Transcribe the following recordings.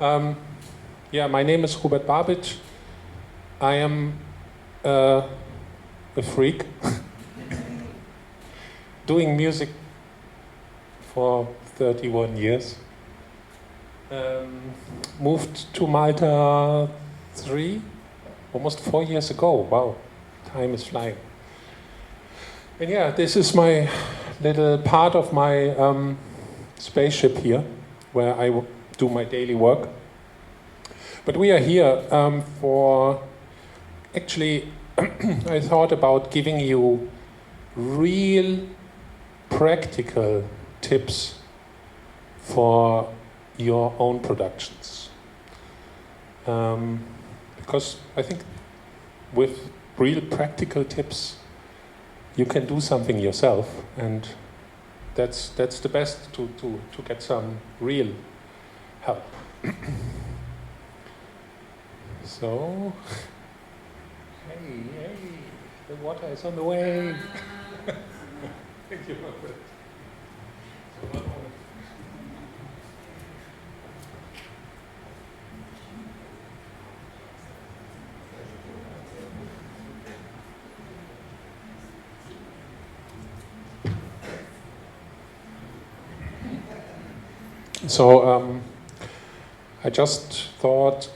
Yeah, my name is Babicz. I am a freak doing music for 31 years. Moved to Malta almost 4 years ago. Wow, time is flying. And yeah, this is my little part of my spaceship here, where I do my daily work. But we are here for, actually, I thought about giving you real practical tips for your own productions. Because I think with real practical tips, you can do something yourself, and that's the best to get some real help. So, hey, the water is on the way. Thank you. So I just thought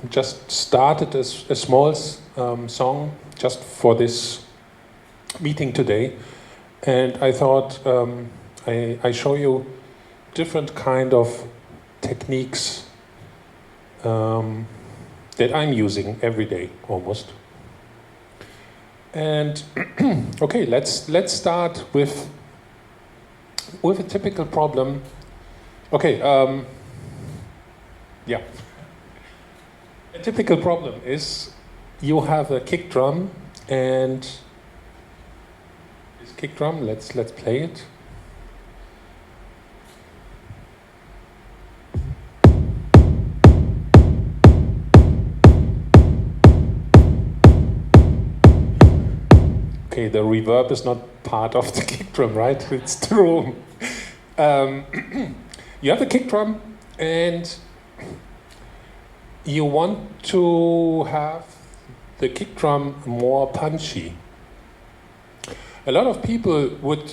just started a small song just for this meeting today, and I thought I show you different kind of techniques that I'm using every day almost. And okay, let's start with a typical problem. Okay, yeah. A typical problem is you have a kick drum, and this kick drum, let's play it. Okay, the reverb is not part of the kick drum, right? It's true. You have a kick drum, and you want to have the kick drum more punchy. A lot of people would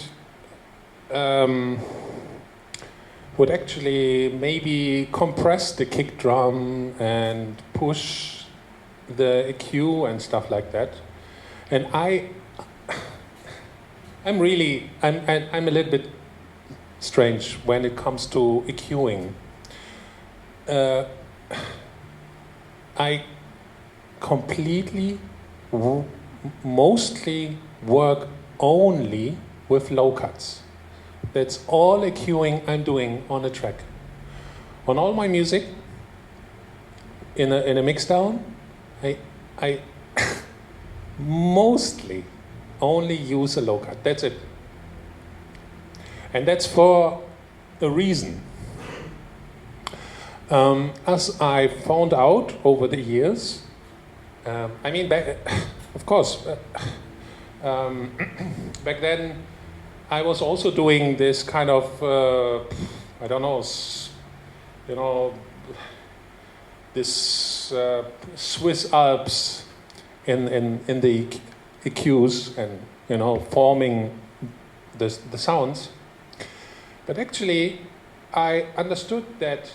actually maybe compress the kick drum and push the EQ and stuff like that. And I'm a little bit strange when it comes to EQing. I completely, mostly work only with low cuts. That's all EQing I'm doing on a track. On all my music, in a mixdown, I mostly only use a low cut. That's it. And that's for a reason. As I found out over the years, of course, back then I was also doing this kind of, this Swiss Alps in the EQs and, forming the sounds. But actually, I understood that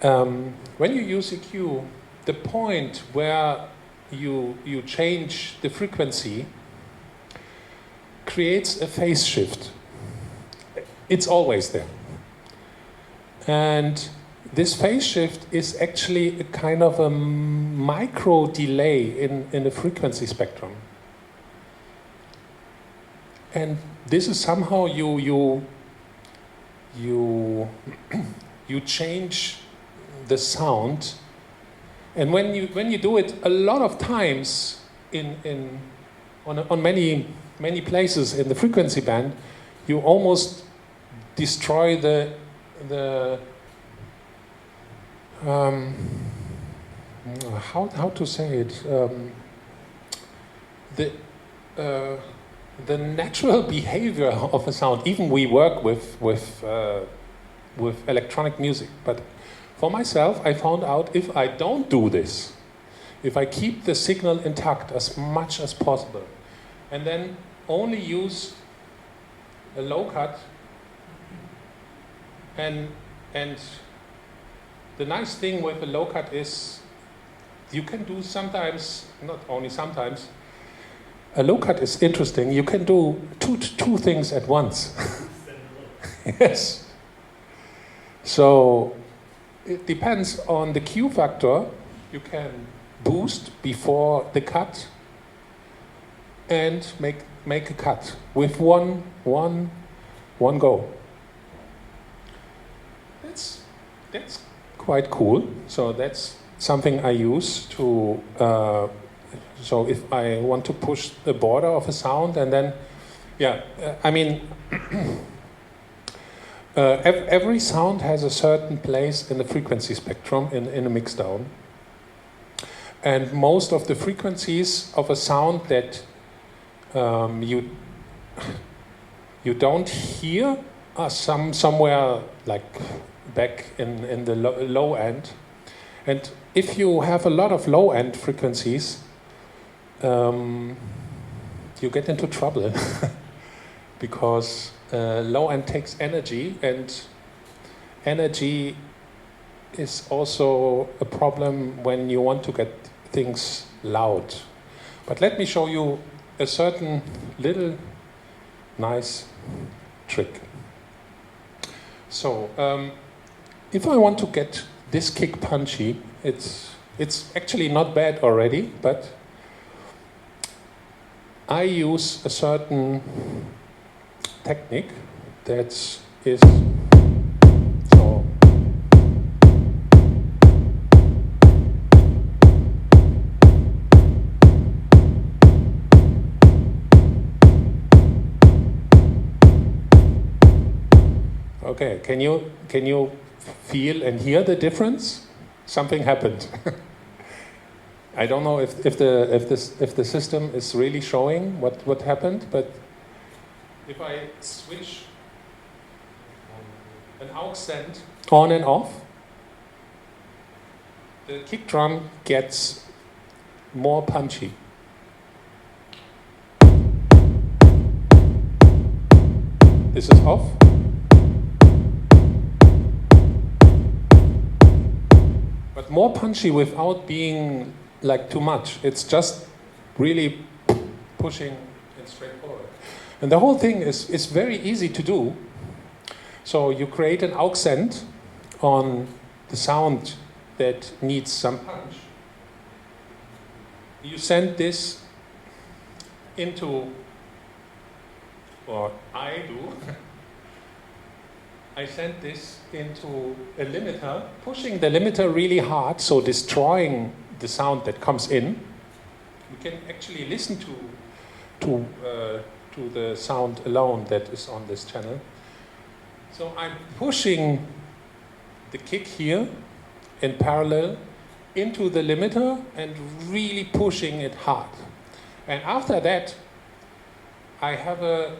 when you use EQ, the point where you change the frequency creates a phase shift. It's always there. And this phase shift is actually a kind of a micro delay in the frequency spectrum. And this is somehow you change the sound, and when you do it a lot of times on many places in the frequency band, you almost destroy the how to say it, the natural behavior of a sound. Even we work with electronic music, but for myself, I found out if I don't do this, if I keep the signal intact as much as possible, and then only use a low cut, and the nice thing with a low cut is you can do sometimes, not only sometimes, a low cut is interesting. You can do two things at once. Yes. So it depends on the Q factor. You can boost before the cut and make a cut with one go. That's quite cool. So that's something I use to. So if I want to push the border of a sound, and then, every sound has a certain place in the frequency spectrum in a mixdown. And most of the frequencies of a sound that you don't hear are somewhere like back in the low end. And if you have a lot of low end frequencies, you get into trouble because low end takes energy, and energy is also a problem when you want to get things loud. But let me show you a certain little nice trick. So if I want to get this kick punchy, it's actually not bad already, but I use a certain technique that is so. Okay, can you feel and hear the difference? Something happened. I don't know if the system is really showing what happened, but if I switch an aux send on and off, the kick drum gets more punchy. This is off. But more punchy without being like too much. It's just really pushing it straight forward. And the whole thing is very easy to do. So you create an aux send on the sound that needs some punch. You send this into, or I do, I send this into a limiter, pushing the limiter really hard, so destroying the sound that comes in. You can actually listen to the sound alone that is on this channel. So I'm pushing the kick here in parallel into the limiter and really pushing it hard. And after that, I have a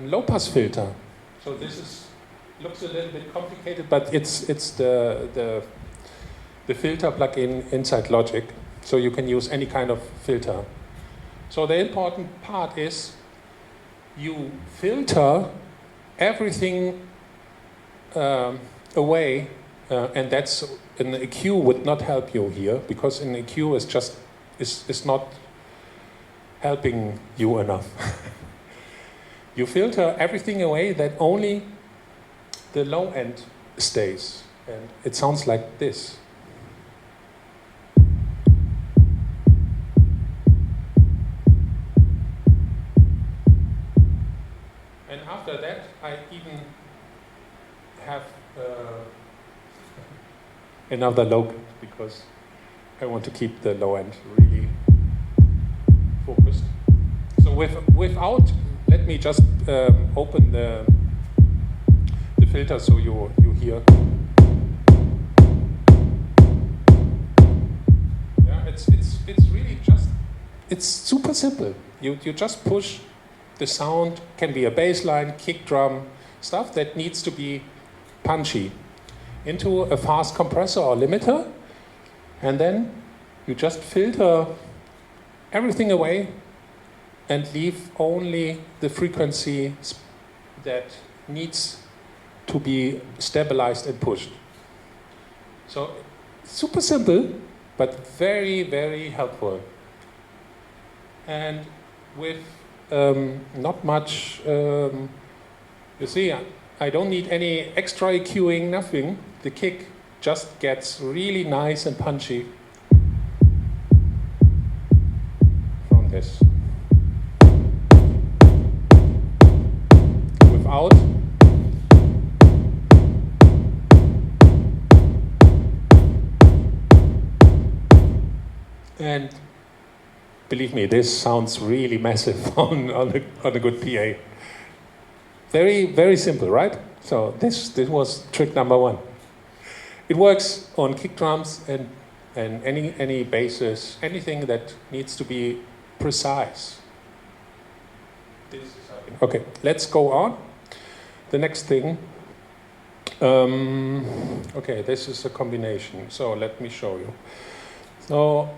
low pass filter. So this looks a little bit complicated, but it's the filter plugin inside Logic, so you can use any kind of filter. So the important part is you filter everything away, and that's an EQ would not help you here, because an EQ is not helping you enough. You filter everything away that only the low end stays, and it sounds like this. And after that, I even have another low cut, because I want to keep the low end really focused. So without, let me just open the filter so you hear. Yeah, it's really just it's super simple. You just push the sound, can be a bass line, kick drum, stuff that needs to be punchy, into a fast compressor or limiter, and then you just filter everything away and leave only the frequency that needs to be stabilized and pushed. So super simple, but very, very helpful. And with not much, you see, I don't need any extra EQing, nothing. The kick just gets really nice and punchy from this. Without. And believe me, this sounds really massive on a good PA. Very, very simple, right? So this was trick number one. It works on kick drums and any basses, anything that needs to be precise. Okay, let's go on. The next thing. Okay, this is a combination. So let me show you. So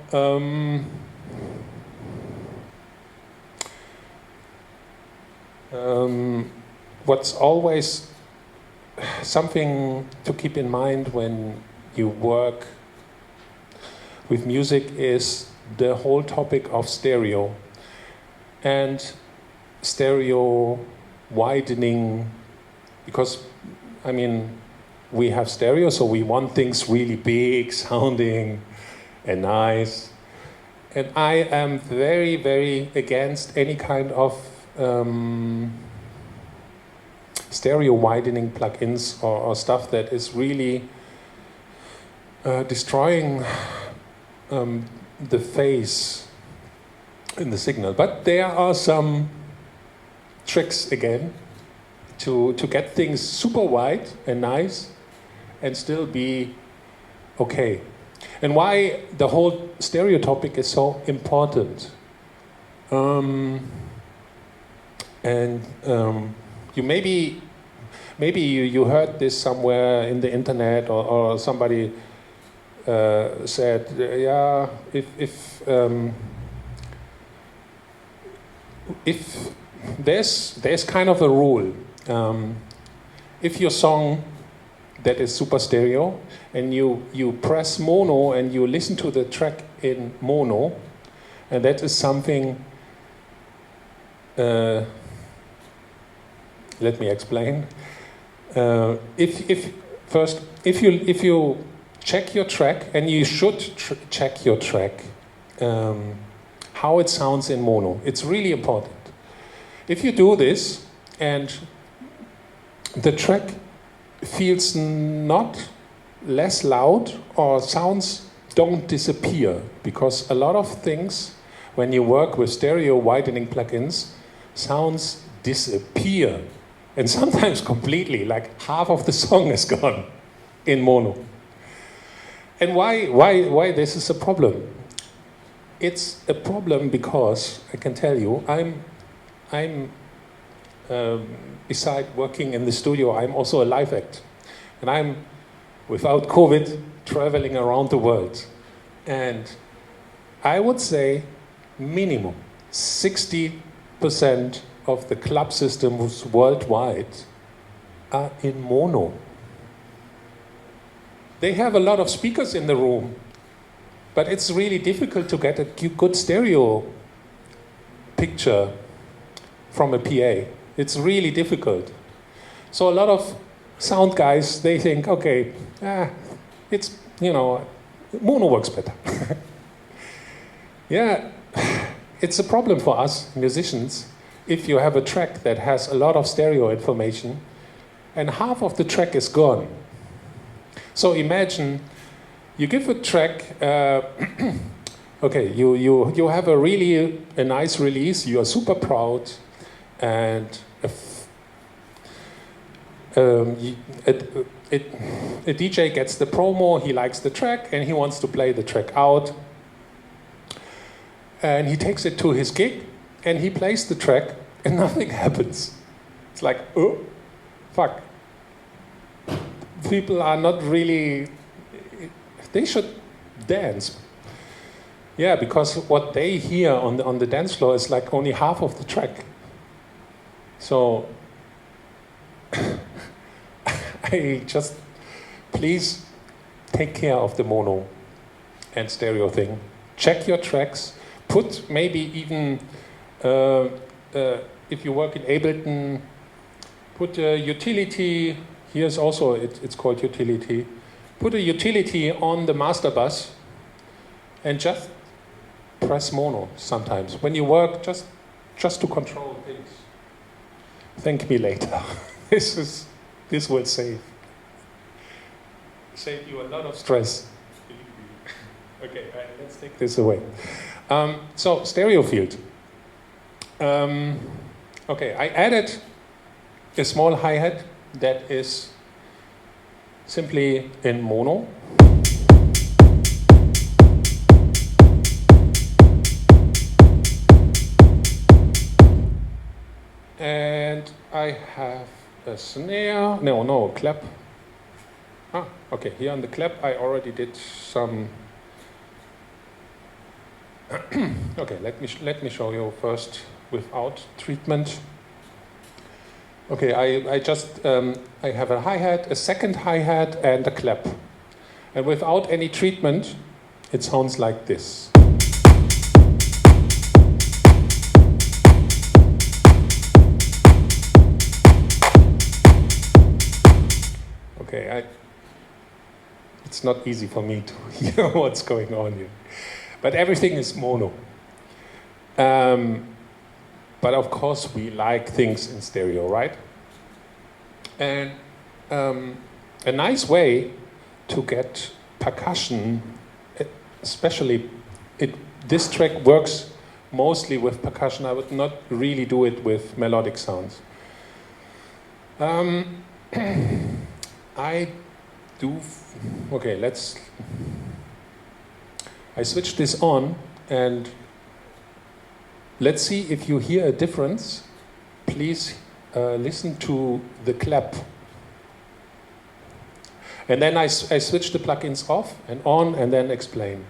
what's always something to keep in mind when you work with music is the whole topic of stereo and stereo widening, because I mean we have stereo, so we want things really big sounding and nice, and I am very, very against any kind of stereo widening plugins or stuff that is really destroying the phase in the signal. But there are some tricks again to get things super wide and nice and still be okay. And why the whole stereo topic is so important. You maybe you heard this somewhere in the internet, or somebody said, yeah, if there's kind of a rule, if your song that is super stereo and you press mono and you listen to the track in mono, and that is something. Let me explain. If you check your track, and you should check your track, how it sounds in mono. It's really important. If you do this and the track feels not less loud, or sounds don't disappear, because a lot of things when you work with stereo widening plugins, sounds disappear. And sometimes completely, like half of the song is gone in mono. And why this is a problem? It's a problem because, I can tell you, I'm beside working in the studio, I'm also a live act. And I'm, without COVID, traveling around the world. And I would say minimum 60% of the club systems worldwide are in mono. They have a lot of speakers in the room, but it's really difficult to get a good stereo picture from a PA. It's really difficult. So a lot of sound guys, they think, okay, it's, mono works better. Yeah, it's a problem for us musicians if you have a track that has a lot of stereo information and half of the track is gone. So imagine you give a track, okay, you have a nice release, you are super proud, and a DJ gets the promo, he likes the track and he wants to play the track out. And he takes it to his gig, and he plays the track, and nothing happens. It's like, oh, fuck. People are not really, they should dance. Yeah, because what they hear on the dance floor is like only half of the track. So, I just, please take care of the mono and stereo thing. Check your tracks. Put maybe even, if you work in Ableton, put a utility. Here's also, it's called utility. Put a utility on the master bus and just press mono sometimes. When you work, just to control things. Thank me later. This will save you a lot of stress. Okay, let's take this away. So, stereo field. Okay, I added a small hi-hat that is simply in mono. And I have a snare, no, clap. Okay, here on the clap I already did some. Okay, let me show you first without treatment. Okay, I just I have a hi-hat, a second hi-hat, and a clap, and without any treatment, it sounds like this. Okay, it's not easy for me to hear what's going on here. But everything is mono. But of course we like things in stereo, right? And a nice way to get percussion, especially this track works mostly with percussion. I would not really do it with melodic sounds. I do, okay, I switch this on and let's see if you hear a difference. Please listen to the clap. And then I switch the plugins off and on and then explain.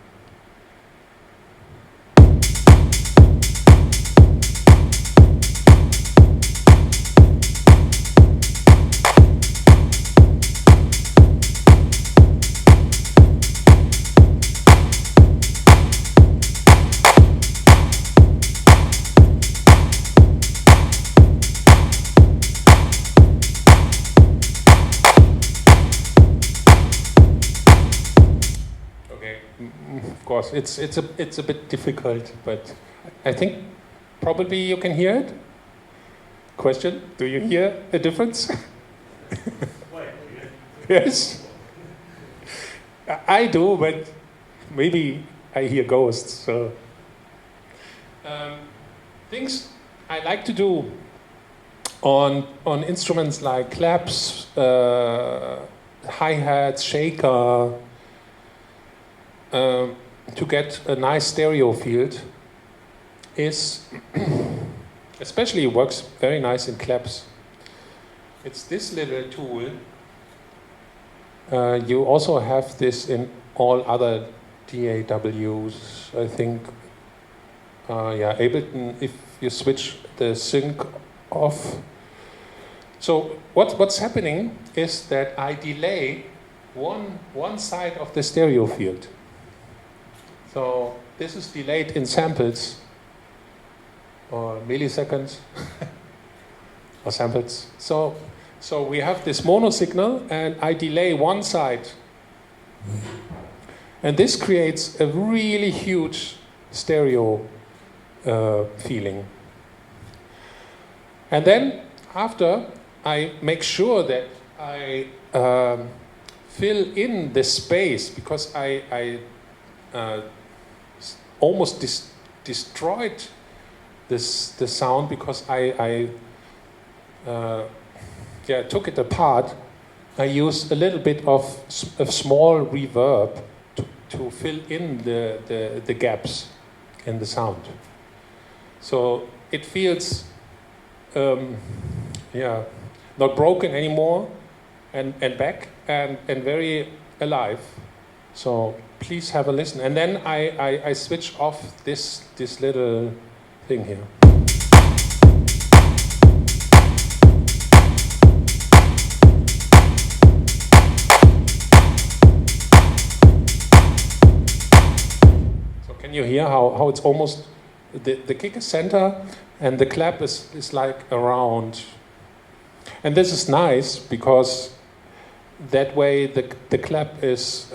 Of course, it's a bit difficult, but I think probably you can hear it. Question: do you hear a difference? Yes, I do, but maybe I hear ghosts. So things I like to do on instruments like claps, hi-hats, shaker. To get a nice stereo field is, especially works very nice in claps. It's this little tool. You also have this in all other DAWs, I think. Yeah, Ableton, if you switch the sync off. So what's happening is that I delay one side of the stereo field. So this is delayed in samples or milliseconds or samples. So we have this mono signal and I delay one side. And this creates a really huge stereo feeling. And then after I make sure that I fill in the space because I almost destroyed the sound because I took it apart. I used a little bit of a small reverb to fill in the gaps. in the sound. So it feels, not broken anymore, and back, and very alive. So please have a listen. And then I switch off this little thing here. So can you hear how it's almost, the kick is center and the clap is like around. And this is nice because that way the clap is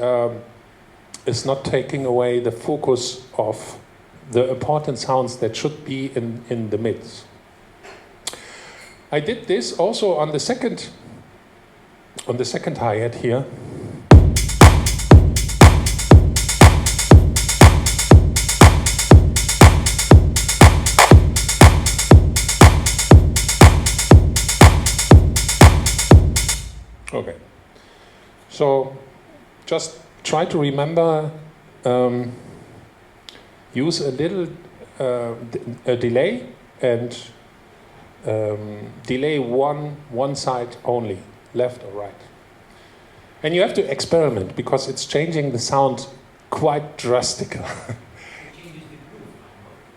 not taking away the focus of the important sounds that should be in the mids. I did this also on the second hi-hat here. Okay, so just try to remember, use a little a delay and delay one side only, left or right. And you have to experiment because it's changing the sound quite drastically.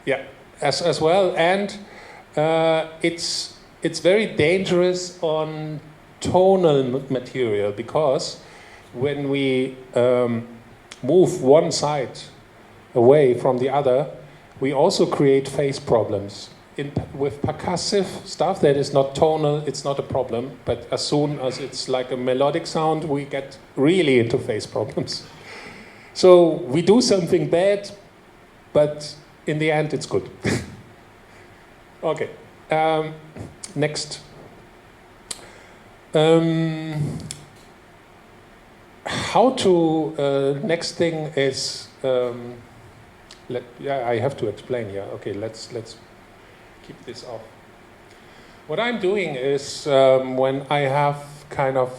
Yeah, as well, and it's very dangerous on tonal material because when we move one side away from the other, we also create phase problems. With percussive stuff that is not tonal, it's not a problem, but as soon as it's like a melodic sound, we get really into phase problems. So we do something bad, but in the end it's good. Okay, next. How to, next thing is, I have to explain here. Okay, let's keep this off. What I'm doing is, when I have kind of,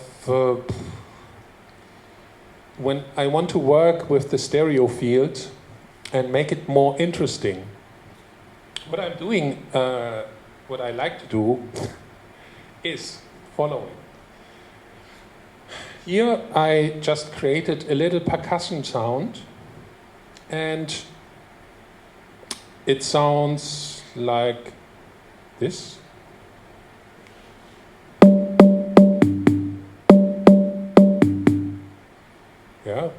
when I want to work with the stereo field and make it more interesting, what I'm doing, what I like to do is following. Here I just created a little percussion sound, and it sounds like this. Yeah,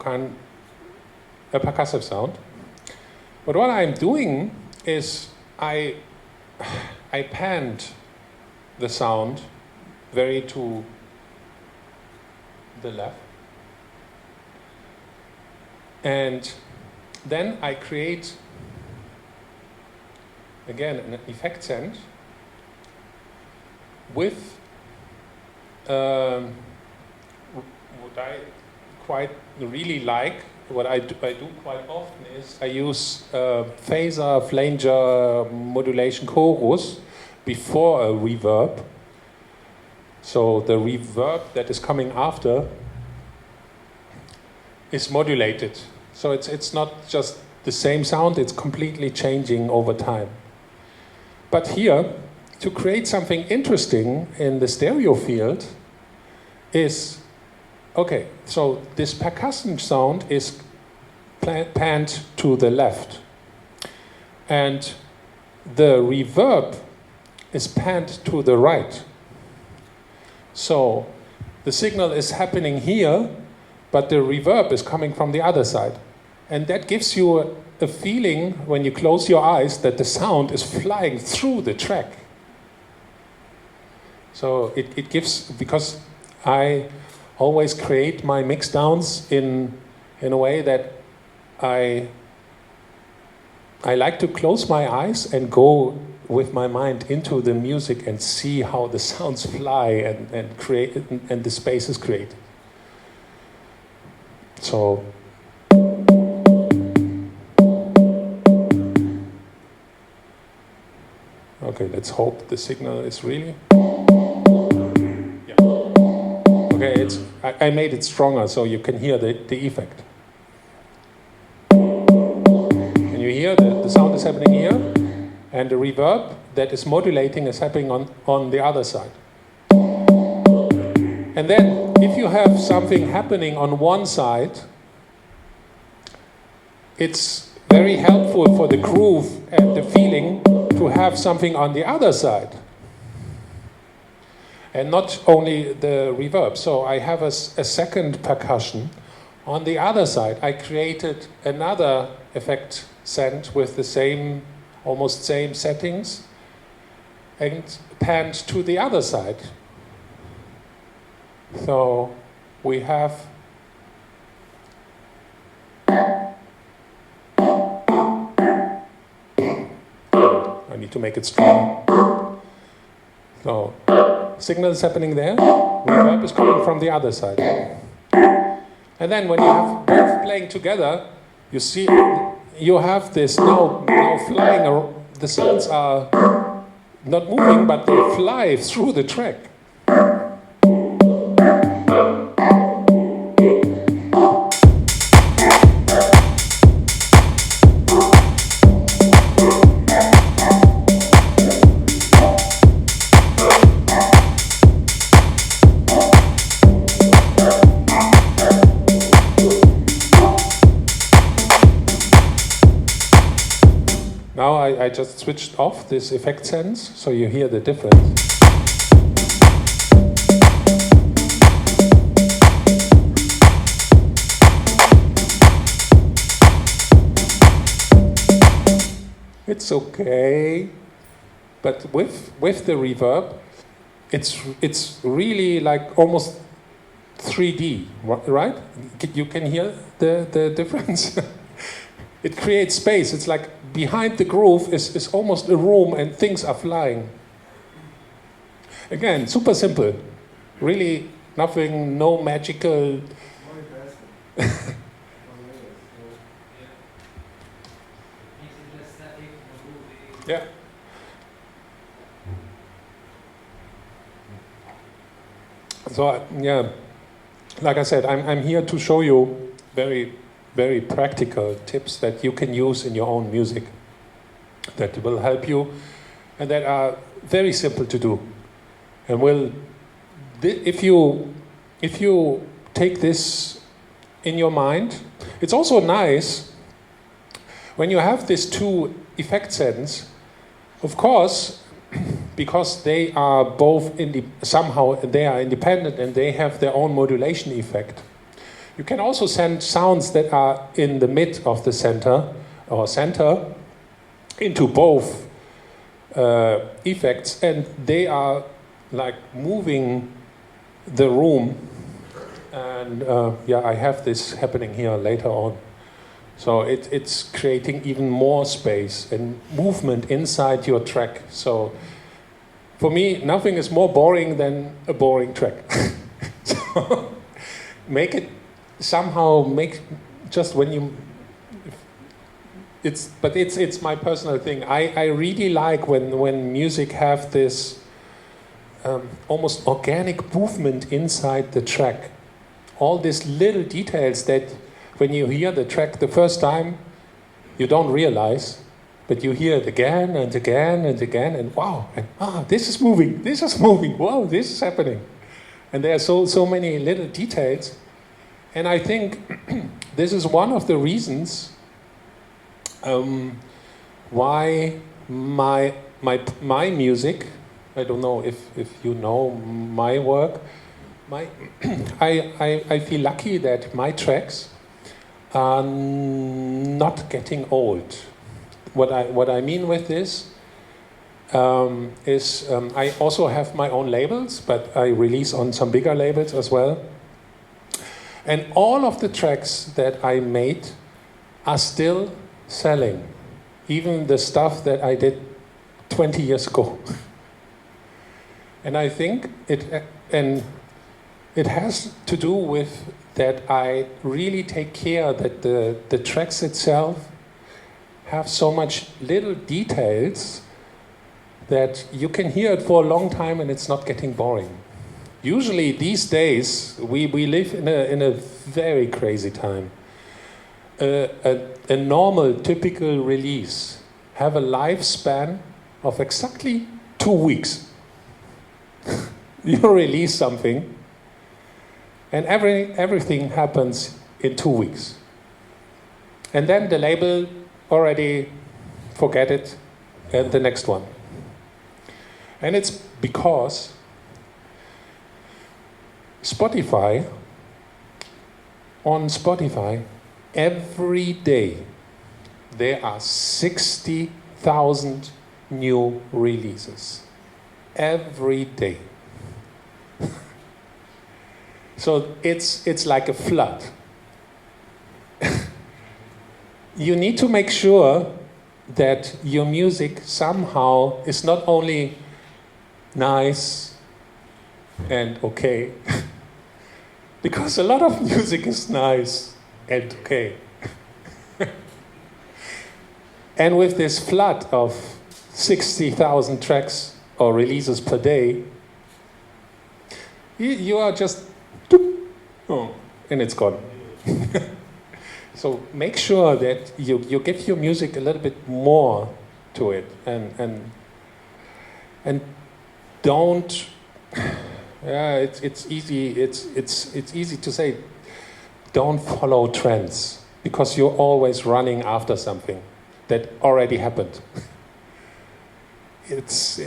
a percussive sound. But what I'm doing is I panned the sound very to the left, and then I create again an effect send with what I quite really like. What I do quite often is I use phaser flanger modulation chorus before a reverb. So the reverb that is coming after is modulated. So it's not just the same sound, it's completely changing over time. But here, to create something interesting in the stereo field is, okay, so this percussion sound is panned to the left. And the reverb is panned to the right. So the signal is happening here, but the reverb is coming from the other side. And that gives you a feeling when you close your eyes that the sound is flying through the track. So it gives, because I always create my mix downs in a way that I like to close my eyes and go with my mind into the music and see how the sounds fly and create, and the space is created. So okay, let's hope the signal is really. Yeah. Okay, I made it stronger so you can hear the effect. And you hear the sound is happening here, and the reverb that is modulating is happening on the other side. And then, if you have something happening on one side, it's very helpful for the groove and the feeling to have something on the other side. And not only the reverb. So I have a second percussion. On the other side, I created another effect send with the same, almost same settings, and panned to the other side. So we have I need to make it strong. So signal is happening there, reverb is coming from the other side. And then when you have both playing together, you see you have this now flying around. The sounds are not moving, but they fly through the track. Now I just switched off this effect sense, so you hear the difference. It's okay, but with the reverb, it's really like almost 3D, right? You can hear the difference. It creates space. It's like behind the groove is almost a room and things are flying. Again, super simple. Really nothing, no magical. Yeah. So, yeah, like I said, I'm here to show you very practical tips that you can use in your own music that will help you and that are very simple to do. And if you take this in your mind, it's also nice when you have these two effect sends, of course, because they are both somehow they are independent and they have their own modulation effect. You can also send sounds that are in the mid of the center into both effects, and they are like moving the room. And I have this happening here later on. So it's creating even more space and movement inside your track. So for me, nothing is more boring than a boring track. So just when you, it's my personal thing. I really like when music have this almost organic movement inside the track. All these little details that when you hear the track the first time, you don't realize, but you hear it again and again and again, and wow, this is moving, wow, this is happening. And there are so many little details. And I think this is one of the reasons why my music, I don't know if you know my work, I feel lucky that my tracks are not getting old. What I mean with this is I also have my own labels, but I release on some bigger labels as well. And all of the tracks that I made are still selling, even the stuff that I did 20 years ago. And I think it has to do with that I really take care that the tracks itself have so much little details that you can hear it for a long time and it's not getting boring. Usually these days we live in a very crazy time. A normal, typical release have a lifespan of exactly 2 weeks. You release something, and everything happens in 2 weeks. And then the label already forget it, and the next one. And it's because on Spotify, every day there are 60,000 new releases. Every day. So it's like a flood. You need to make sure that your music somehow is not only nice and okay, because a lot of music is nice and okay. And with this flood of 60,000 tracks or releases per day, you are just, and it's gone. So make sure that you give your music a little bit more to it, and don't. Yeah, it's easy. It's easy to say, don't follow trends, because you're always running after something that already happened. It's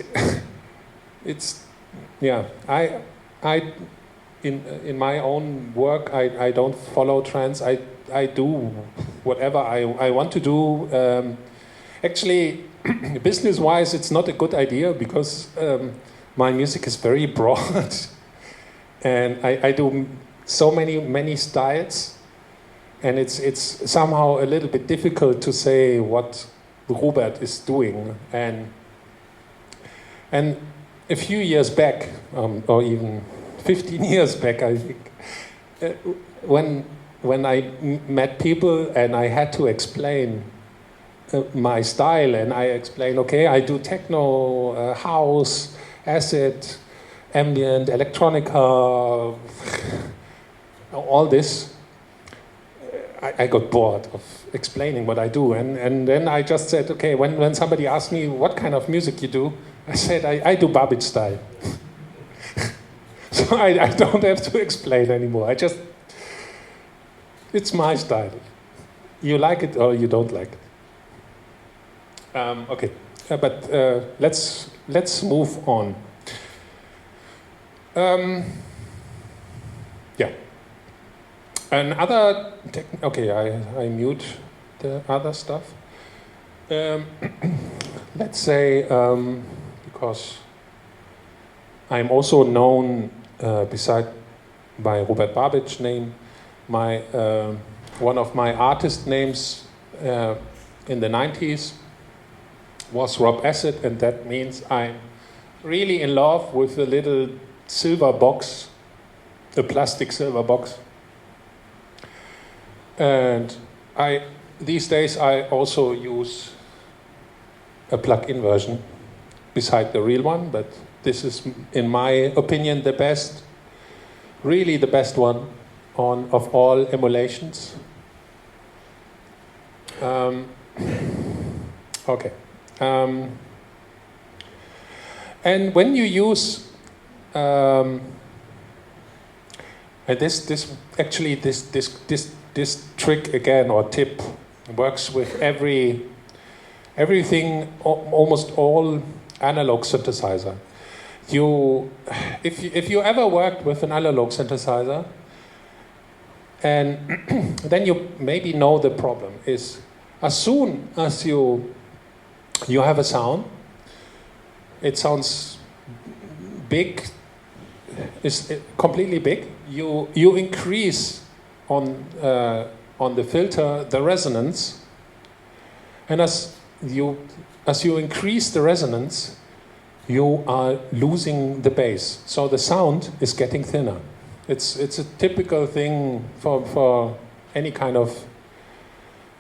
yeah. I in my own work, I don't follow trends. I do whatever I want to do. Actually, business-wise, it's not a good idea, because my music is very broad, and I do so many styles, and it's somehow a little bit difficult to say what Robert is doing. And a few years back, or even 15 years back, I think, when I met people and I had to explain my style, and I explained, okay, I do techno, house, acid, ambient, electronica, all this, I got bored of explaining what I do. And then I just said, okay, when somebody asked me what kind of music you do, I said, I do Babicz style. So I don't have to explain anymore. It's my style. You like it or you don't like it. Okay, but let's move on. Yeah. Another okay, I mute the other stuff. Let's say, because I'm also known beside by Robert Babicz name, my one of my artist names in the 90s was Rob Acid, and that means I'm really in love with the little silver box, the plastic silver box. And these days I also use a plug-in version beside the real one, but this is, in my opinion, the best, really the best one of all emulations. Okay. And when you use and this trick again, or tip, works with everything, almost all analog synthesizer. If you ever worked with an analog synthesizer, and then you maybe know the problem is, as soon as you have a sound, it sounds big, is completely big. You increase on the filter the resonance, and as you increase the resonance, you are losing the bass. So the sound is getting thinner. It's a typical thing for any kind of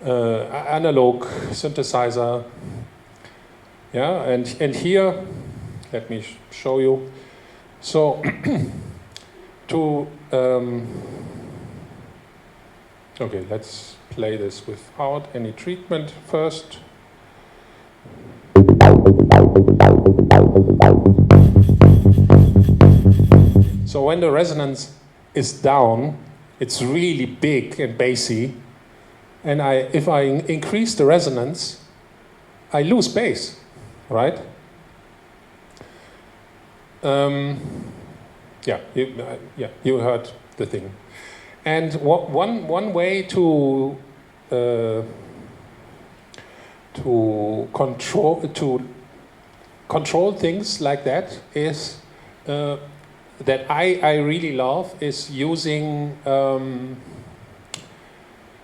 analog synthesizer. Yeah, and here, let me show you. So to okay, let's play this without any treatment first. So when the resonance is down, it's really big and bassy. And if I increase the resonance, I lose bass, right? Yeah, you heard the thing. And one way to control things like that is that I really love is using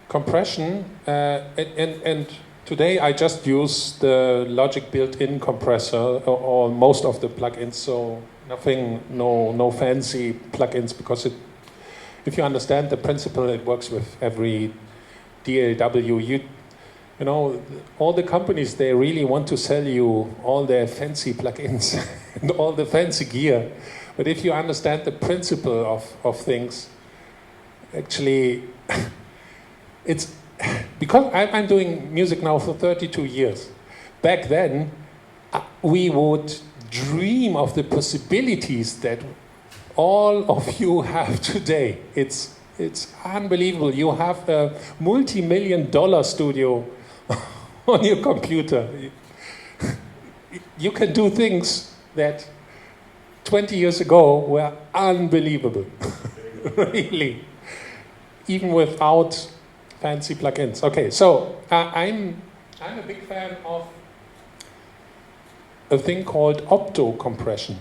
compression, and today I just use the Logic built-in compressor or most of the plugins, so nothing, no fancy plugins, because if you understand the principle, it works with every DAW. You know, all the companies, they really want to sell you all their fancy plugins and all the fancy gear. But if you understand the principle of things, actually, it's because I'm doing music now for 32 years. Back then, we would dream of the possibilities that all of you have today. It's unbelievable. You have a multi-million-dollar studio on your computer. You can do things that 20 years ago were unbelievable. Really. Even without fancy plugins. Okay, so I'm a big fan of a thing called opto-compression.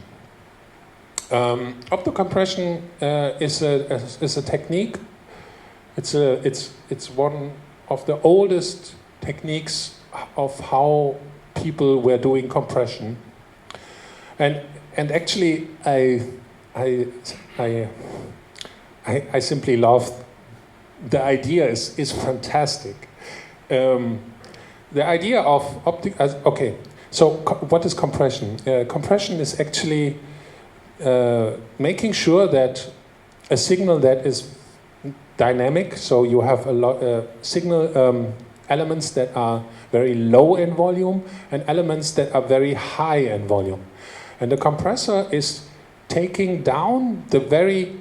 Opto-compression is a technique. It's one of the oldest techniques of how people were doing compression, and actually I simply love the idea. Is fantastic. The idea of okay. So what is compression? Compression is actually making sure that a signal that is dynamic, so you have a lot signal elements that are very low in volume and elements that are very high in volume. And the compressor is taking down the very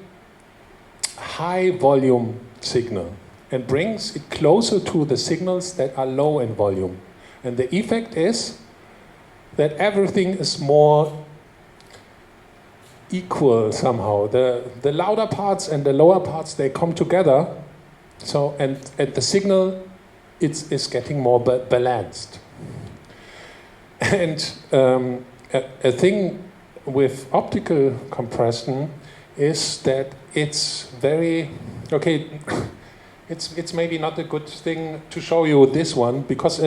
high volume signal and brings it closer to the signals that are low in volume. And the effect is that everything is more equal somehow. The louder parts and the lower parts, they come together. So and the signal is getting more balanced. And a thing with optical compression is that it's very okay. It's maybe not a good thing to show you this one, because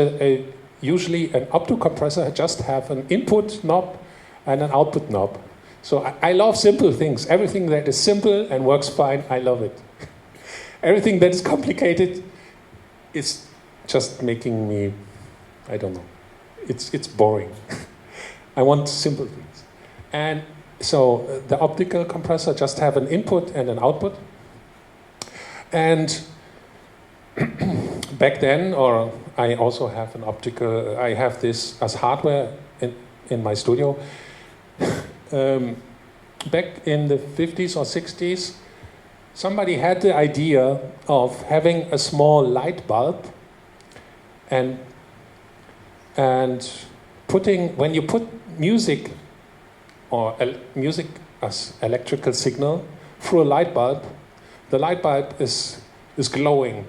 usually an opto compressor just have an input knob and an output knob. So I love simple things. Everything that is simple and works fine, I love it. Everything that is complicated is just making me, I don't know. It's boring. I want simple things. And so the optical compressor just have an input and an output. And back then, or I also have an optical, I have this as hardware in my studio. Back in the 50s or 60s, somebody had the idea of having a small light bulb and putting, when you put music or music as electrical signal through a light bulb, the light bulb is glowing.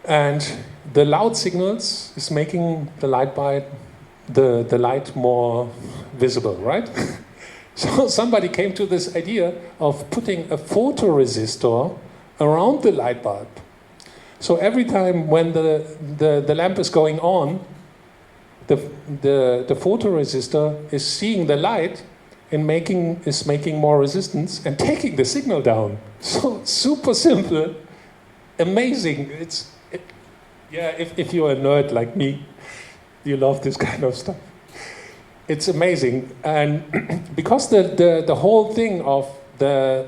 And the loud signals is making the light bulb, the light more visible, right? So somebody came to this idea of putting a photoresistor around the light bulb. So every time when the lamp is going on, the photoresistor is seeing the light and is making more resistance and taking the signal down. So super simple, amazing. Yeah, if you're a nerd like me, you love this kind of stuff. It's amazing. And because the whole thing of a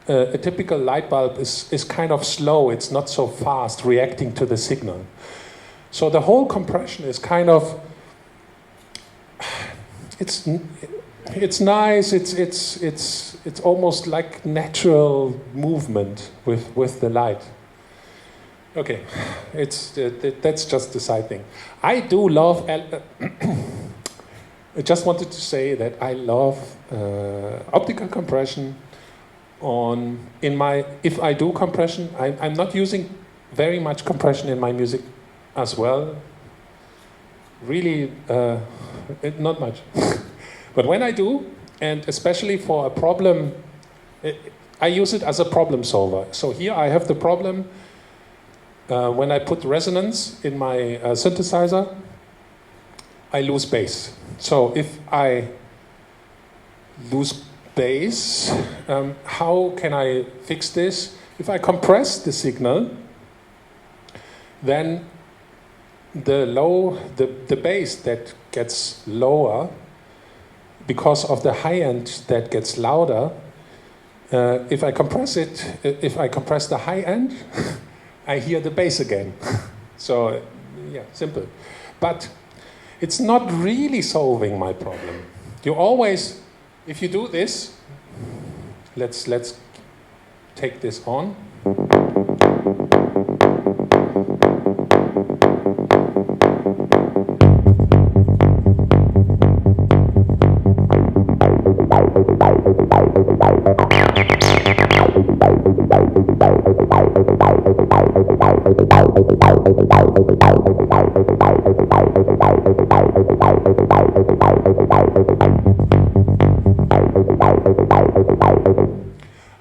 typical light bulb is kind of slow, it's not so fast reacting to the signal. So the whole compression is kind of it's nice. It's almost like natural movement with the light. Okay, that's just the side thing. I do love. I just wanted to say that I love optical compression. If I do compression, I'm not using very much compression in my music as well. Really, not much. But when I do, and especially for a problem, I use it as a problem solver. So here I have the problem when I put resonance in my synthesizer, I lose bass. So if I lose bass, how can I fix this? If I compress the signal, then the bass that gets lower because of the high end that gets louder. If I compress the high end, I hear the bass again. So yeah, simple. But it's not really solving my problem. You always, if you do this, let's take this on.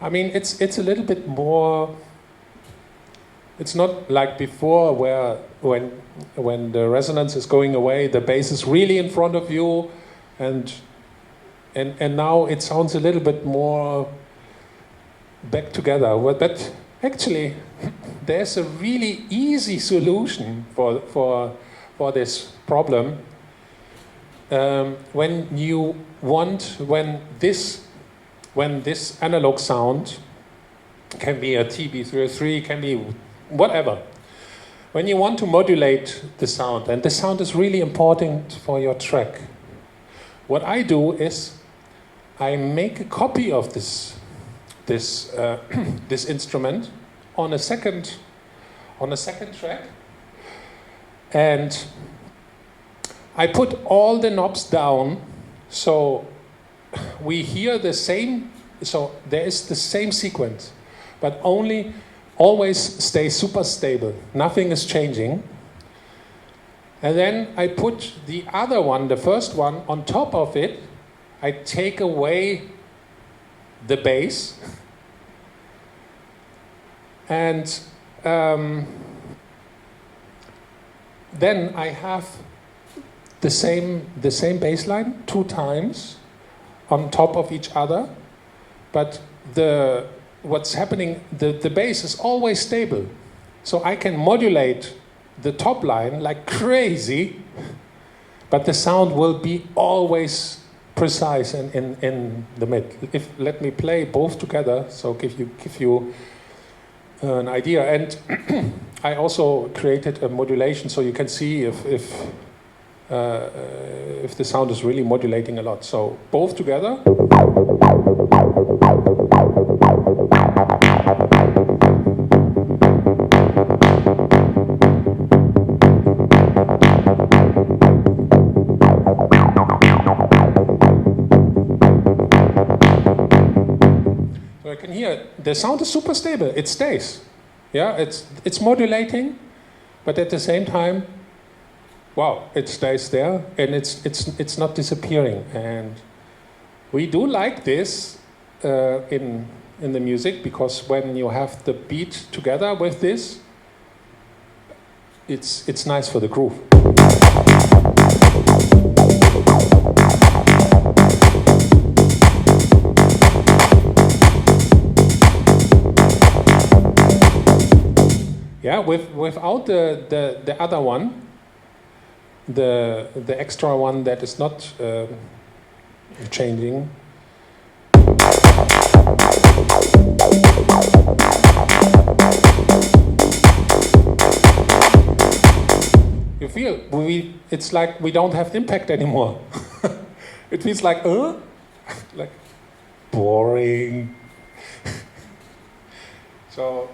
I mean, it's a little bit more. It's not like before, where when the resonance is going away, the bass is really in front of you, and now it sounds a little bit more back together. But actually, there's a really easy solution for this problem. When this analog sound can be a TB303, can be whatever. When you want to modulate the sound, and the sound is really important for your track, what I do is I make a copy of this instrument on a second track, and I put all the knobs down, so we hear the same. So there is the same sequence, but always stay super stable. Nothing is changing. And then I put the other one, the first one, on top of it. I take away the bass, and then I have the same bass line 2 times on top of each other, but what's happening, the bass is always stable. So I can modulate the top line like crazy, but the sound will be always precise in the mid. Let me play both together, so give you an idea. And I also created a modulation, so you can see if the sound is really modulating a lot. So both together. So I can hear the sound is super stable. It stays. Yeah, it's modulating, but at the same time, wow, it stays there, and it's not disappearing. And we do like this in the music, because when you have the beat together with this, it's nice for the groove. Yeah, without the other one, the extra one that is not changing. You feel it's like we don't have impact anymore. It feels like, like boring. So,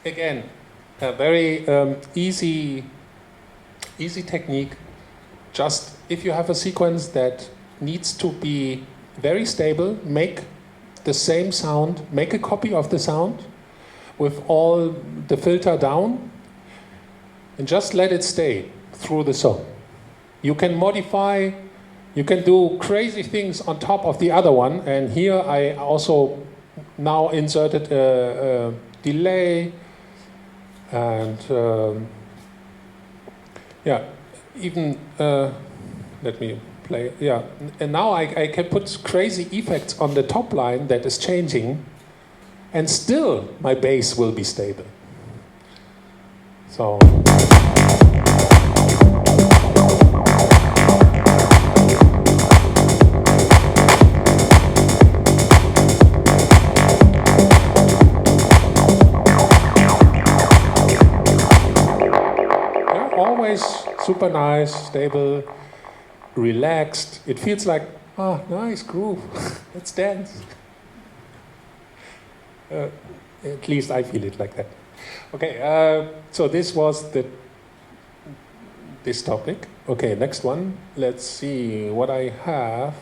again, a very easy technique. Just if you have a sequence that needs to be very stable, make the same sound, make a copy of the sound with all the filter down, and just let it stay through the song. You can modify, you can do crazy things on top of the other one, and here I also now inserted a delay, and yeah, even let me play, yeah, and now I can put crazy effects on the top line that is changing, and still my bass will be stable. So. Always super nice, stable, relaxed. It feels like, nice groove, let's dance. At least I feel it like that. Okay, so this was this topic. Okay, next one. Let's see what I have.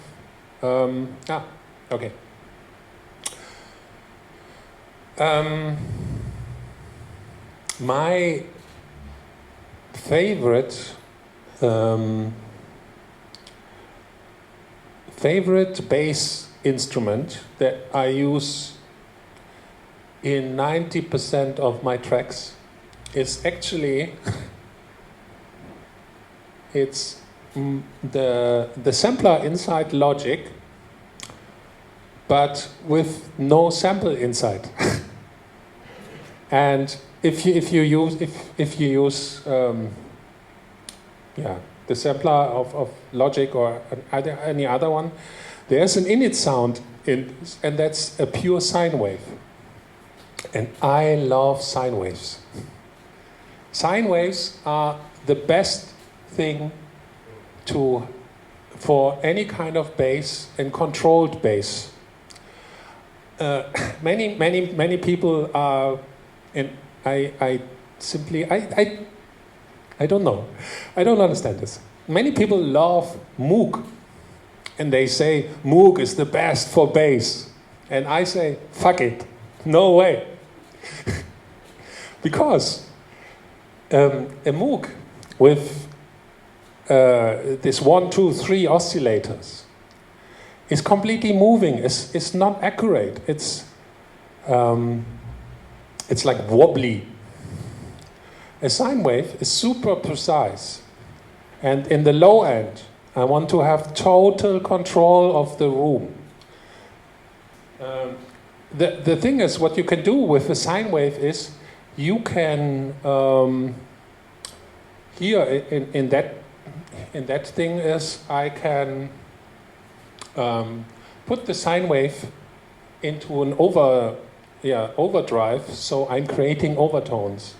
Okay. My favorite bass instrument that I use in 90% of my tracks is actually it's the sampler inside Logic, but with no sample inside. And if you use the sampler of Logic or any other one, there's an init sound and that's a pure sine wave. And I love sine waves. Sine waves are the best thing for any kind of bass and controlled bass. Many people are, and I don't know. I don't understand this. Many people love Moog, and they say Moog is the best for bass. And I say, fuck it, no way. Because a Moog with this 1, 2, 3 oscillators is completely moving. It's not accurate. It's like wobbly. A sine wave is super precise. And in the low end, I want to have total control of the room. The thing is, what you can do with a sine wave is you can here in that thing is I can put the sine wave into an overdrive, so I'm creating overtones.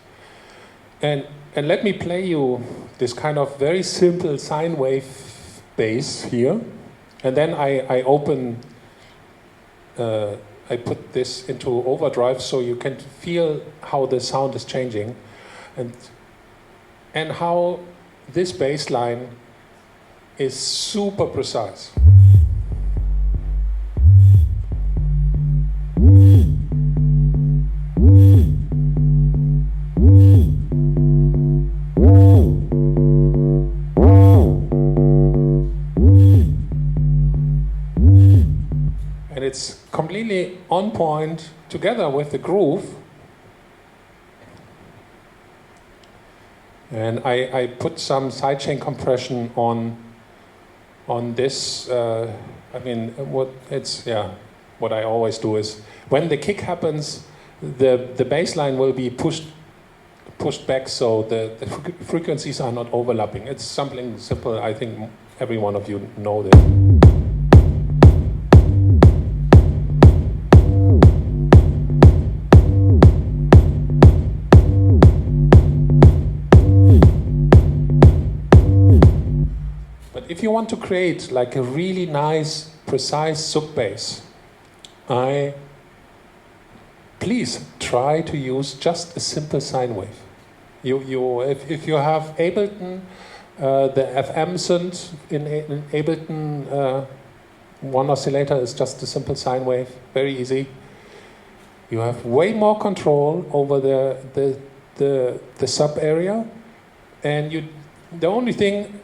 And let me play you this kind of very simple sine wave bass here, and then I open. I put this into overdrive so you can feel how the sound is changing, and how this bass line is super precise. And it's completely on point together with the groove. And I put some sidechain compression on this. What I always do is when the kick happens, the bass line will be pushed back, so the frequencies are not overlapping. It's something simple. I think every one of you know this. if you want to create like a really nice, precise sub bass, please try to use just a simple sine wave. If you have Ableton, the FM synth in Ableton, one oscillator is just a simple sine wave, very easy. You have way more control over the sub area, and the only thing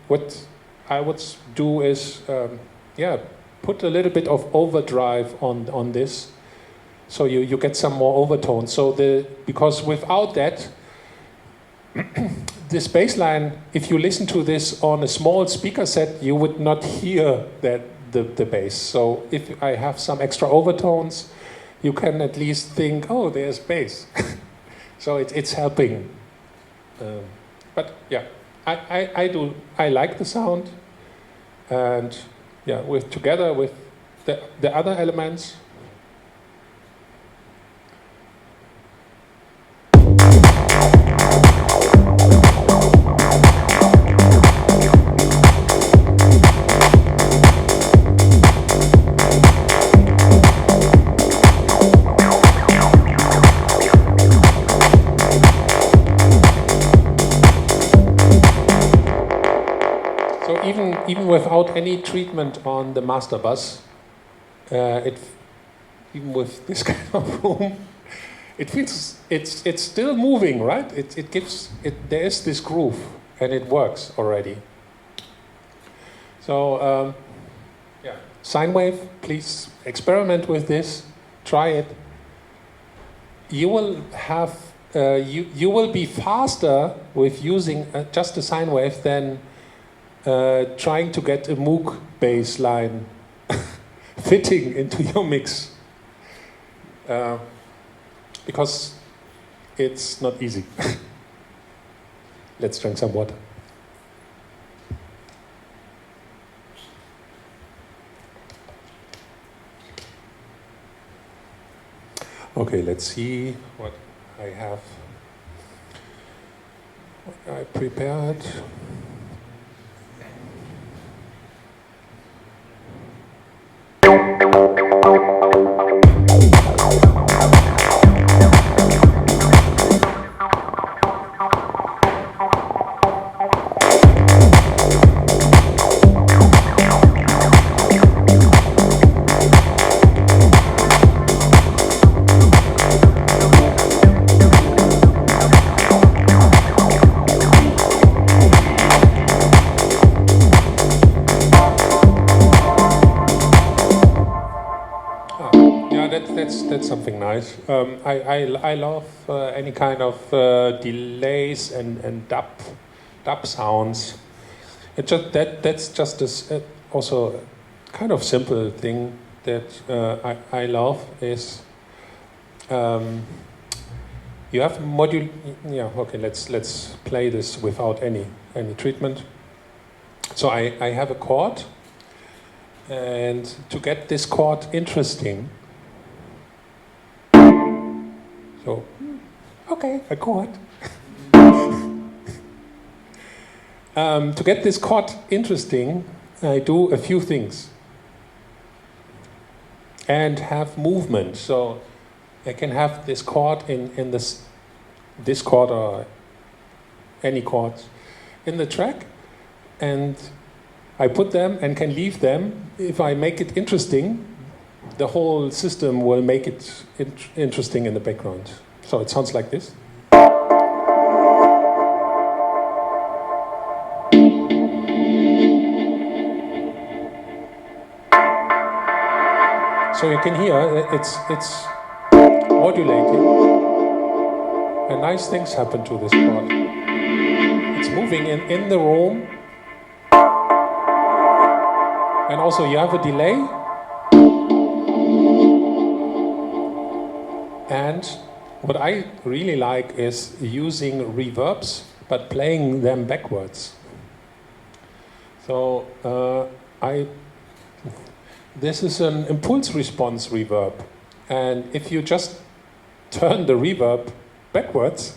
what I would do is put a little bit of overdrive on this, so you get some more overtones. So because without that, this bass line, if you listen to this on a small speaker set, you would not hear the bass. So if I have some extra overtones, you can at least think, oh, there's bass. So it's helping. But yeah, I like the sound, and yeah, together with the other elements. Even without any treatment on the master bus, even with this kind of room, it feels it's still moving, right? There is this groove, and it works already. So sine wave, please experiment with this, try it. You will have you will be faster with using just a sine wave than trying to get a Moog bass line fitting into your mix, because it's not easy. Let's drink some water. Okay, let's see what I have. What I prepared. That's something nice. I love any kind of delays and dub sounds. That's just also kind of simple thing that I love is you have module. Yeah, okay. Let's play this without any treatment. So I have a chord, and to get this chord interesting. So, okay, a chord. To get this chord interesting, I do a few things. And have movement. So I can have this chord in this chord or any chords in the track, and I put them and can leave them. If I make it interesting, the whole system will make it interesting in the background. So it sounds like this. So you can hear it's modulating, and nice things happen to this chord. It's moving in the room, and also you have a delay. And what I really like is using reverbs, but playing them backwards. So this is an impulse response reverb. And if you just turn the reverb backwards,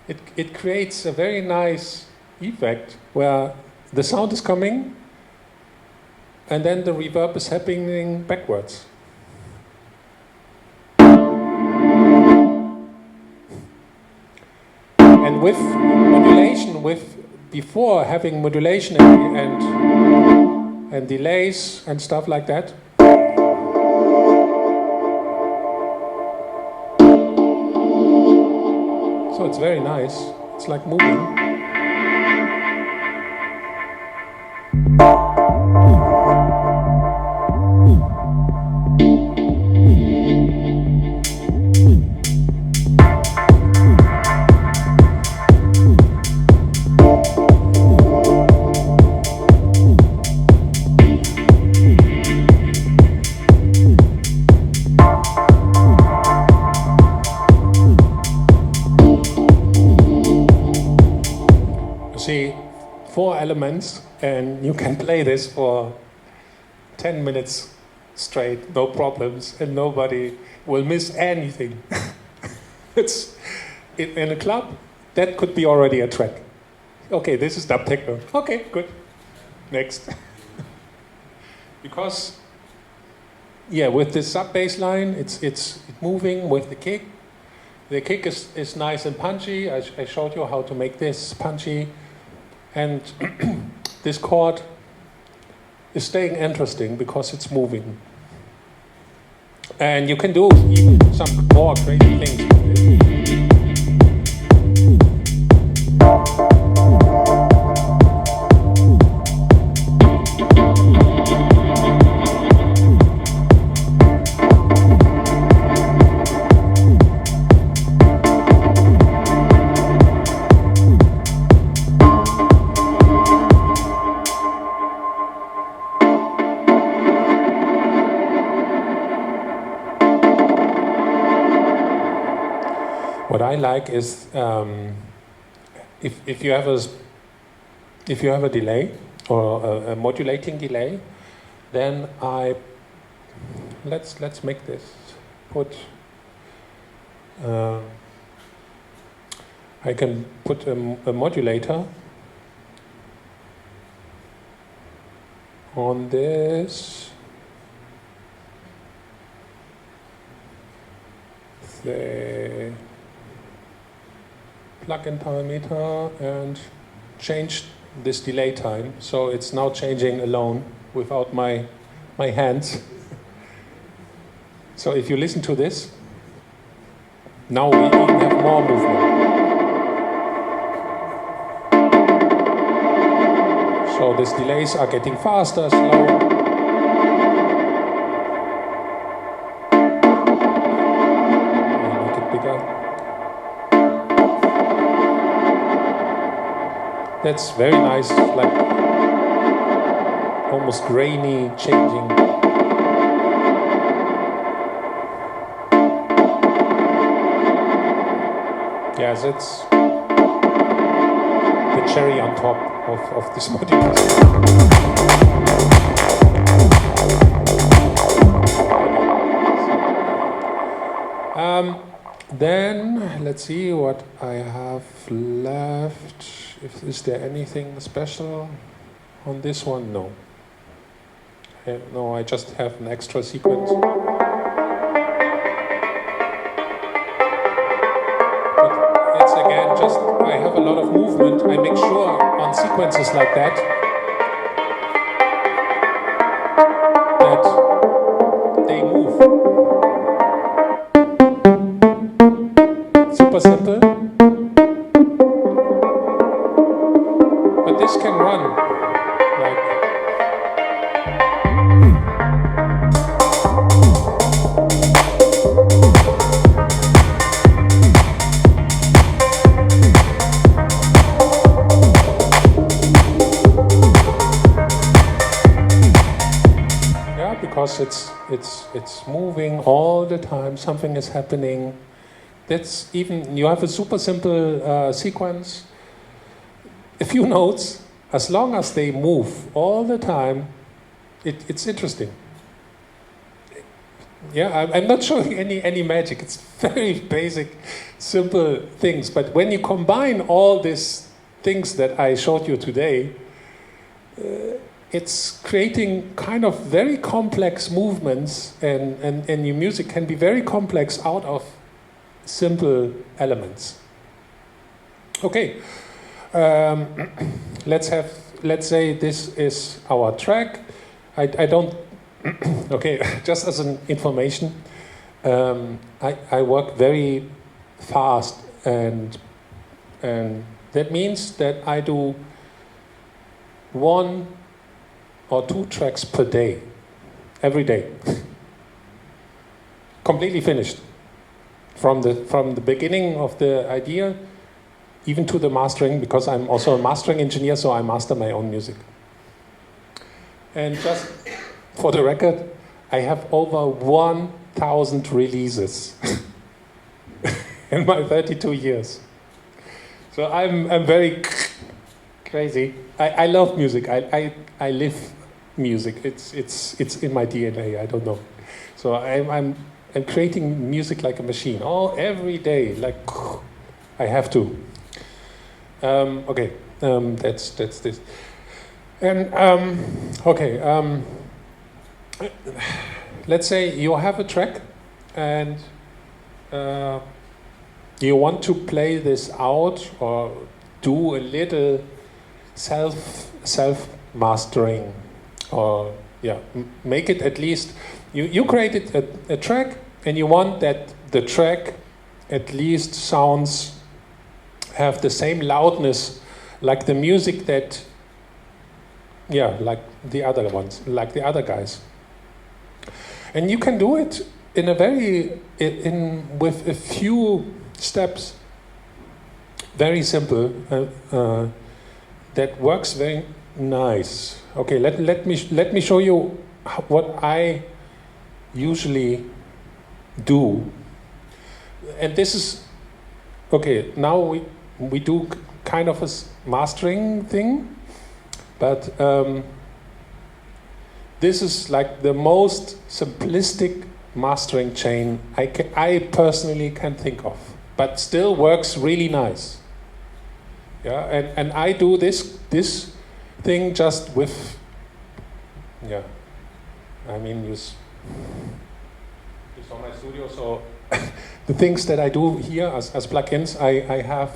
it creates a very nice effect where the sound is coming and then the reverb is happening backwards. And with modulation, before having modulation and delays and stuff like that, so it's very nice. It's like moving. See, 4 elements, and you can play this for 10 minutes straight, no problems, and nobody will miss anything. It's in a club, that could be already a track. Okay, this is dub techno. Okay, good. Next. Because, yeah, with this sub bass line, it's moving with the kick. The kick is nice and punchy. I showed you how to make this punchy. And this chord is staying interesting because it's moving. And you can do even some more crazy things with it. What I like is if you have a delay or a modulating delay, then let's make this. I can put a modulator on this. Say plug-in parameter and change this delay time. So it's now changing alone without my hands. So if you listen to this, now we even have more movement. So these delays are getting faster, slower. Make it bigger. That's very nice, like almost grainy changing. Yes, it's the cherry on top of this module. Then let's see what I have left. Is there anything special on this one? No. No, I just have an extra sequence. But it's again just, I have a lot of movement. I make sure on sequences like that, they move. Super simple. But this can run like yeah, because it's moving all the time. Something is happening. That's even, you have a super simple sequence. A few notes, as long as they move all the time, it's interesting. Yeah, I'm not showing any magic. It's very basic, simple things. But when you combine all this things that I showed you today, it's creating kind of very complex movements, and your music can be very complex out of simple elements. Okay, let's say this is our track. I don't. Okay, just as an information, I work very fast, and that means that I do 1 or 2 tracks per day, every day, completely finished, from the beginning of the idea, even to the mastering, because I'm also a mastering engineer, so I master my own music. And just for the record, I have over 1,000 releases in my 32 years. So I'm very crazy. I love music. I live music. It's in my DNA. I don't know. So I'm creating music like a machine. Every day, like I have to. Okay, that's this. And okay, let's say you have a track, and you want to play this out or do a little self mastering, or make it at least. You created a track, and you want that the track at least have the same loudness like the music that, like the other ones, like the other guys. And you can do it in a with a few steps, very simple, that works very nice. Okay, let me show you what I usually do. And this is, okay, now we do kind of a mastering thing, but this is like the most simplistic mastering chain I personally can think of, but still works really nice. Yeah, and I do this thing just with, I mean, you saw my studio, so the things that I do here as plugins, I have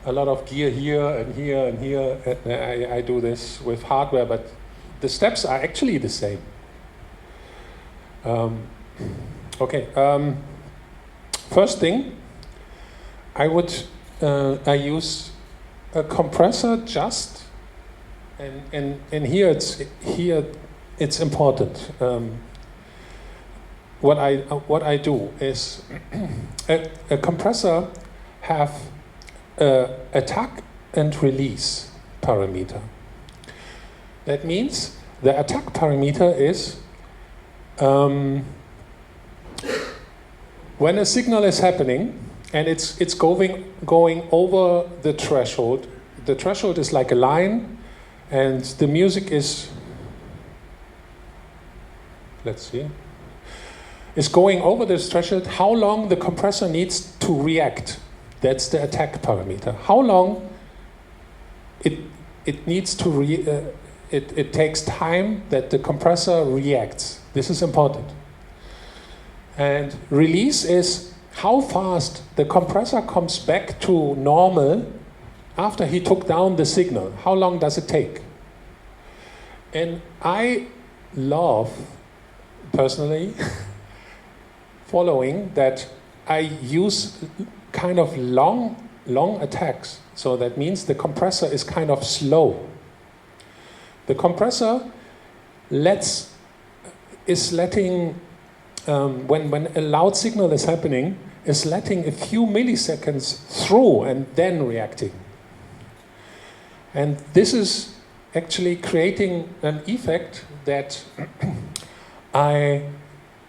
a lot of gear here and here and here. And I do this with hardware, but the steps are actually the same. Okay. First thing, I use a compressor just, and here it's important. What I do is a compressor have attack and release parameter. That means the attack parameter is when a signal is happening and it's going over the threshold. The threshold is like a line, and the music is, let's see, is going over this threshold. How long the compressor needs to react? That's the attack parameter. How long it needs to it takes time that the compressor reacts. This is important. And release is how fast the compressor comes back to normal after he took down the signal. How long does it take? And I love, personally, following that I use kind of long attacks. So that means the compressor is kind of slow. The compressor is letting, when a loud signal is happening, is letting a few milliseconds through and then reacting. And this is actually creating an effect that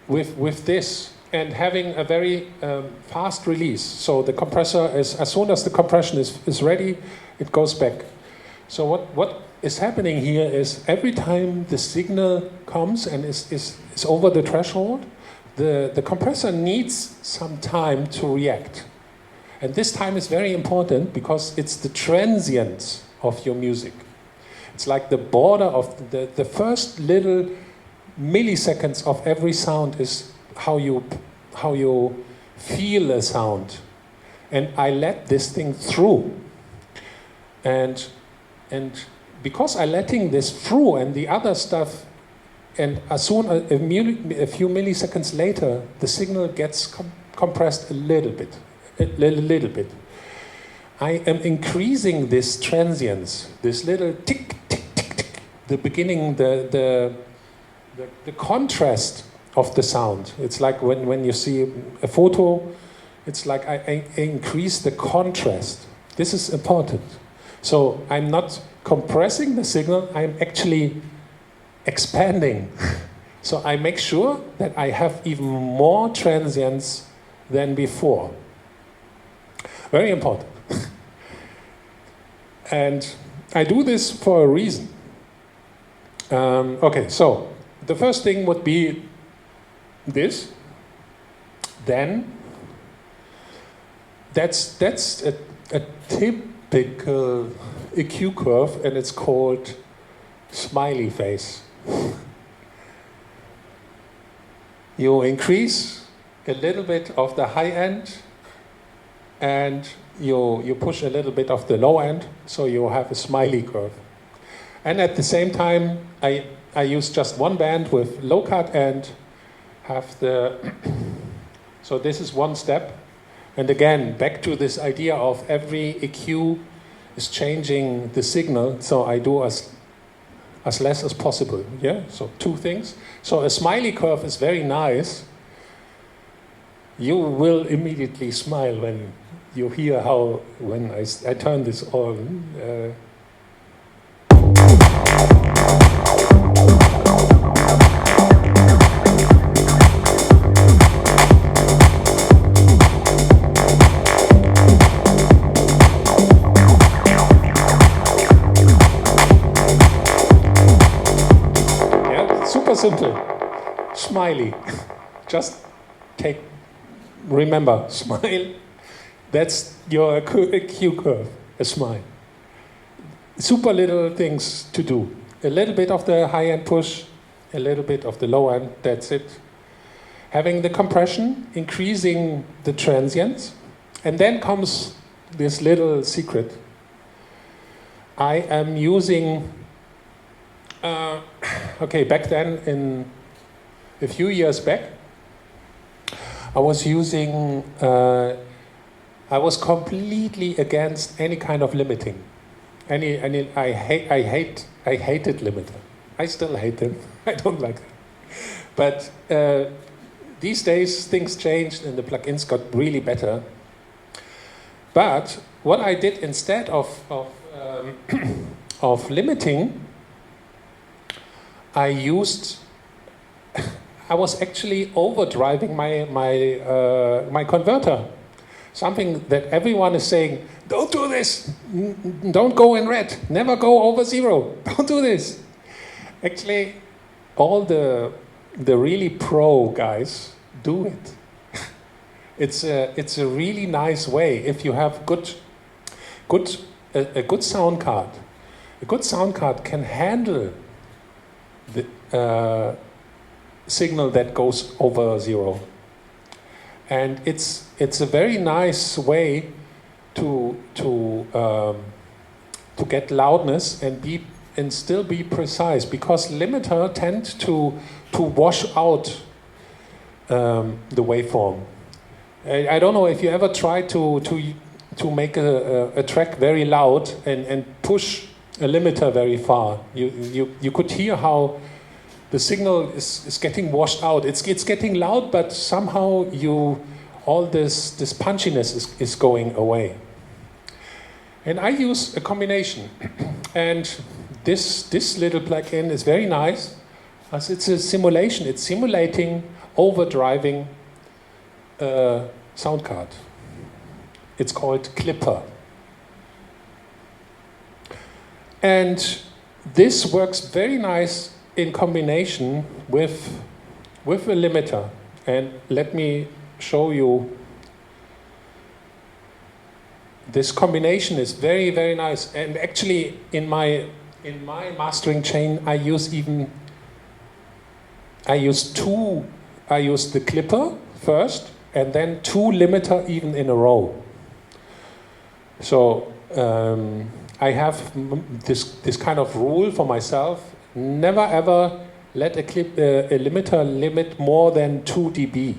with this, and having a very fast release. So the compressor as soon as the compression is ready, it goes back. So what is happening here is every time the signal comes and is over the threshold, the compressor needs some time to react. And this time is very important because it's the transience of your music. It's like the border of the first little milliseconds of every sound is how you feel a sound. And I let this thing through. And because I'm letting this through and the other stuff, and as soon as a few milliseconds later, the signal gets compressed a little bit. I am increasing this transience, this little tick, tick, tick, tick, the beginning, the contrast of the sound. It's like when you see a photo, it's like I increase the contrast. This is important. So I'm not compressing the signal, I'm actually expanding. So I make sure that I have even more transients than before. Very important. And I do this for a reason. Okay, so the first thing would be this. Then that's a typical EQ curve, and it's called smiley face. You increase a little bit of the high end, and you push a little bit of the low end, so you have a smiley curve. And at the same time, I use just one band with low cut and have the... So this is one step. And again, back to this idea of every EQ is changing the signal, so I do as less as possible. Yeah, so two things. So a smiley curve is very nice. You will immediately smile when you hear how, when I turn this on. Super simple. Smiley. Just remember, smile. That's your EQ curve, a smile. Super little things to do. A little bit of the high end push, a little bit of the low end, that's it. Having the compression, increasing the transients, and then comes this little secret. I am using okay, back then, a few years back, I was using, I was completely against any kind of limiting. I hated limiter. I still hate them. I don't like them. But these days, things changed and the plugins got really better. But what I did instead of limiting, I was actually overdriving my converter. Something that everyone is saying, don't do this, don't go in red, never go over 0, don't do this. Actually, all the really pro guys do it. It's a really nice way if you have a good sound card. A good sound card can handle the signal that goes over 0, and it's a very nice way to get loudness and still be precise, because limiter tend to wash out the waveform. I don't know if you ever tried to make a track very loud and push a limiter very far. You could hear how the signal is getting washed out. It's getting loud, but somehow all this punchiness is going away. And I use a combination. And this little plugin is very nice, as it's a simulation. It's simulating overdriving a sound card. It's called Clipper. And this works very nice in combination with a limiter. And let me show you this combination is very, very nice. And actually, in my mastering chain, I use the clipper first, and then 2 limiter even in a row. So I have this kind of rule for myself: never ever let a limiter limit more than 2 dB,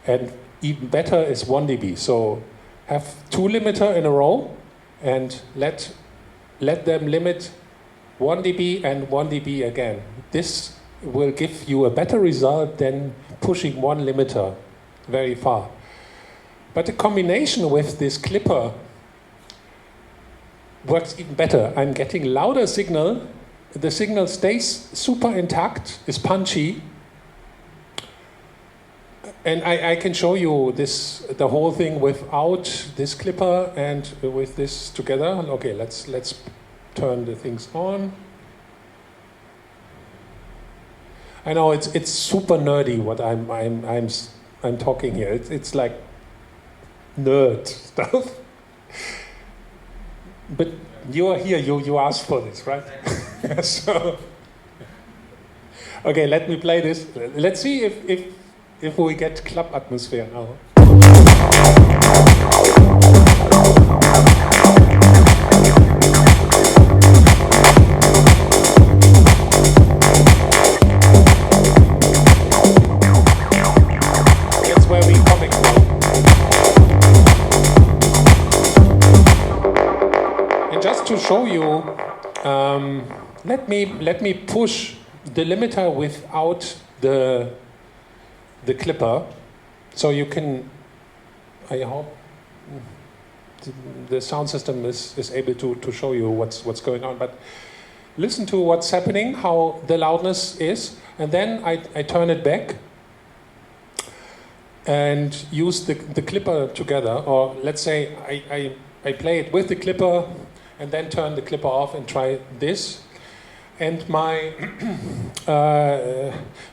and even better is 1 dB. So have 2 limiter in a row, and let them limit 1 dB and 1 dB again. This will give you a better result than pushing 1 limiter very far. But the combination with this clipper works even better. I'm getting louder signal. The signal stays super intact, is punchy. And I can show you the whole thing without this clipper and with this together. Okay, let's turn the things on. I know it's super nerdy what I'm talking here. It's like nerd stuff. But you are here. You asked for this, right? So, okay, let me play this. Let's see if we get club atmosphere now. That's where we coming from. And just to show you, let me push the limiter without the clipper, so you can, I hope the sound system is able to show you what's going on. But listen to what's happening, how the loudness is, and then I turn it back and use the clipper together, or let's say I play it with the clipper and then turn the clipper off and try this. And my,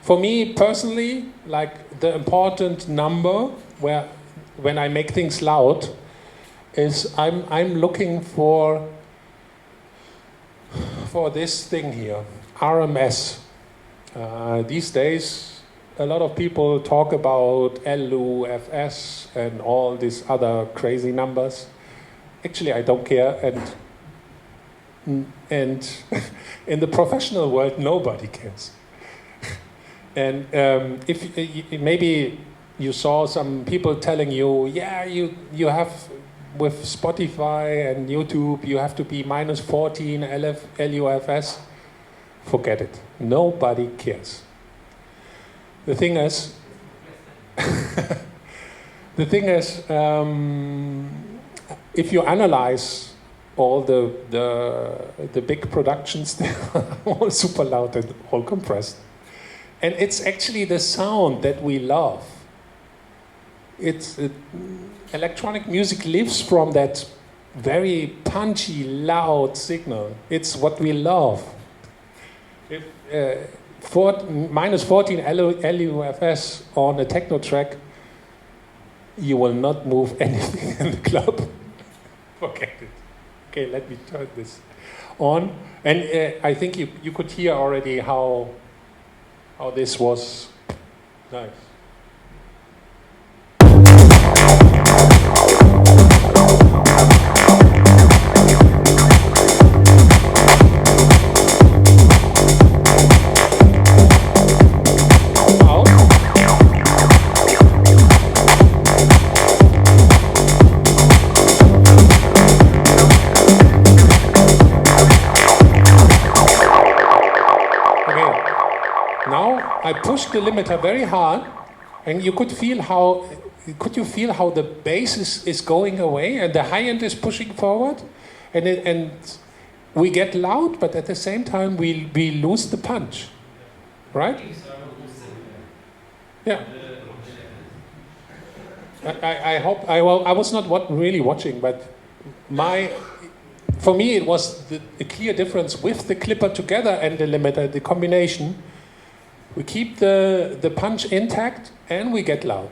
for me personally, like the important number when I make things loud is I'm looking for this thing here, RMS. These days, a lot of people talk about LU, FS, and all these other crazy numbers. Actually, I don't care, and in the professional world, nobody cares. And if maybe you saw some people telling you, yeah, you have with Spotify and YouTube, you have to be minus 14 LUFS. Forget it. Nobody cares. The thing is, if you analyze all the big productions, they're all super loud and all compressed. And it's actually the sound that we love. Electronic music lives from that very punchy, loud signal. It's what we love. If minus 14 LUFS on a techno track, you will not move anything in the club. Forget it. Okay, let me turn this on. And I think you could hear already how this was nice. I pushed the limiter very hard, and you could feel how the bass is going away and the high end is pushing forward, and we get loud, but at the same time we lose the punch, right? Yeah. I hope I was not really watching, but for me it was the clear difference with the clipper together and the limiter, the combination. We keep the punch intact and we get loud.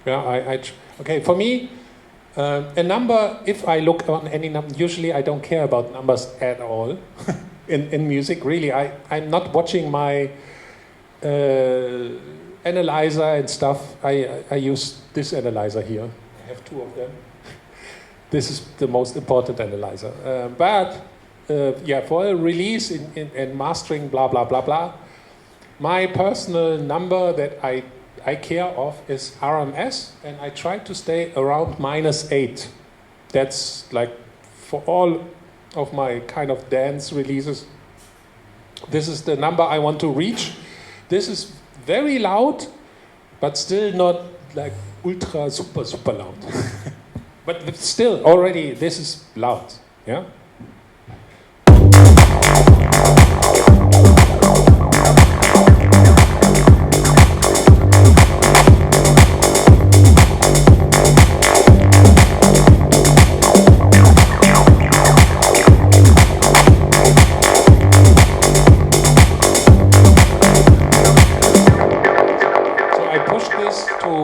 Yeah, okay. For me, A number, if I look on any number, usually I don't care about numbers at all in music, really. I'm not watching my analyzer and stuff. I use this analyzer here. I have two of them. This is the most important analyzer. Yeah, for a release and mastering, blah, blah, blah, blah, my personal number that I care of is RMS, and I try to stay around -8. That's like for all of my kind of dance releases. This is the number I want to reach. This is very loud, but still not like ultra super loud. But still, already this is loud, yeah?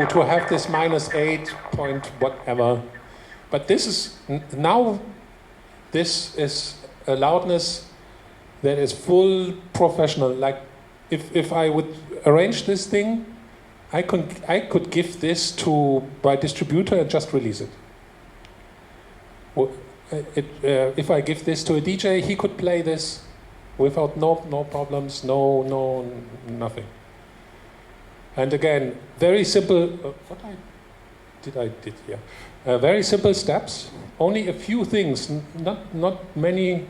To have this -8 point whatever, but this is now. This is a loudness that is full professional. Like if I would arrange this thing, I could give this to my distributor and just release it. If I give this to a DJ, he could play this without no problems, nothing. And again, very simple. I did here? Very simple steps. Only a few things. Not many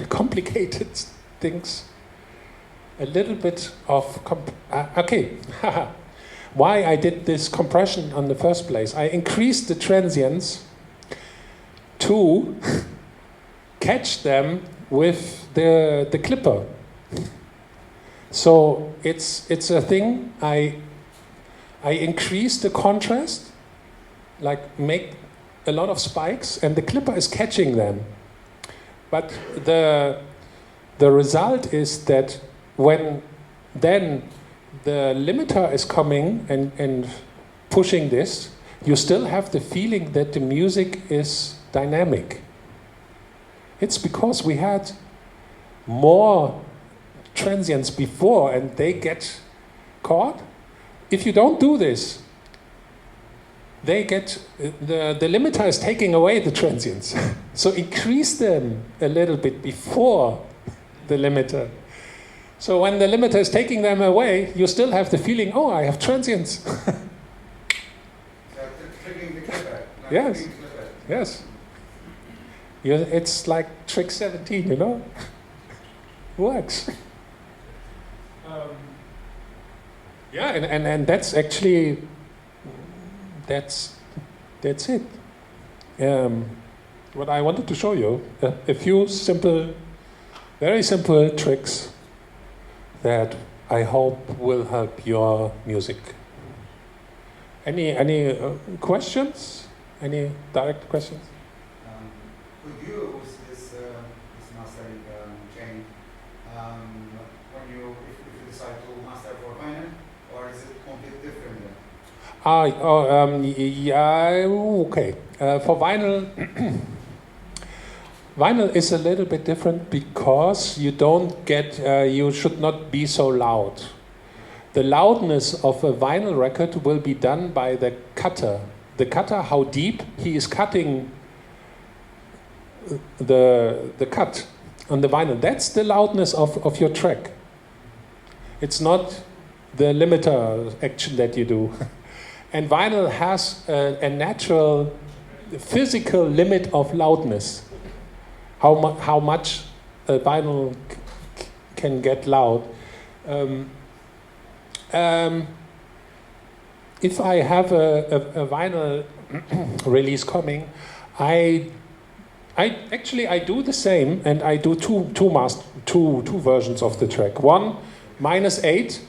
complicated things. A little bit of okay. Why I did this compression in the first place? I increased the transients to catch them with the clipper. So it's a thing. I increase the contrast, like make a lot of spikes, and the clipper is catching them. But the result is that when then the limiter is coming and pushing this, you still have the feeling that the music is dynamic. It's because we had more transients before and they get caught. If you don't do this, they get the limiter is taking away the transients. So increase them a little bit before the limiter. So when the limiter is taking them away, you still have the feeling, oh, I have transients. Tricking the clipper. Yes. Yes. It's like trick 17, you know? Works. Yeah, and that's actually that's it. What I wanted to show you, a few simple, very simple tricks that I hope will help your music. Any questions? Any direct questions? Could you use this mastering chain if you decide to master for vinyl, or is it completely different? Yeah, okay. For vinyl, vinyl is a little bit different because you don't get, you should not be so loud. The loudness of a vinyl record will be done by the cutter. The cutter, how deep he is cutting the cut on the vinyl. That's the loudness of your track. It's not the limiter action that you do. And vinyl has a natural physical limit of loudness. How much a vinyl can get loud. If I have a vinyl release coming, I do the same, and I do two versions of the track. One -8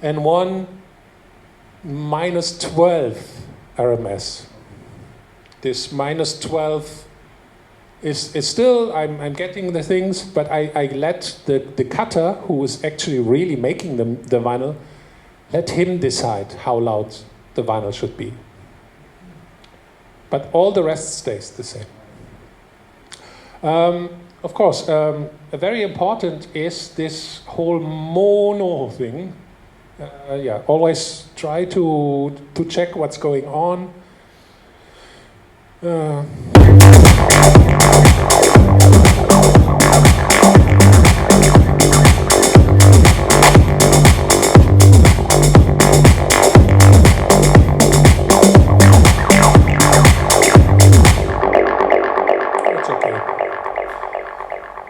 and one -12 RMS. This -12 is still, I'm getting the things, but I let the cutter, who is actually really making the vinyl, let him decide how loud the vinyl should be. but all the rest stays the same. Of course, a very important is this whole mono thing. Yeah, always try to check what's going on.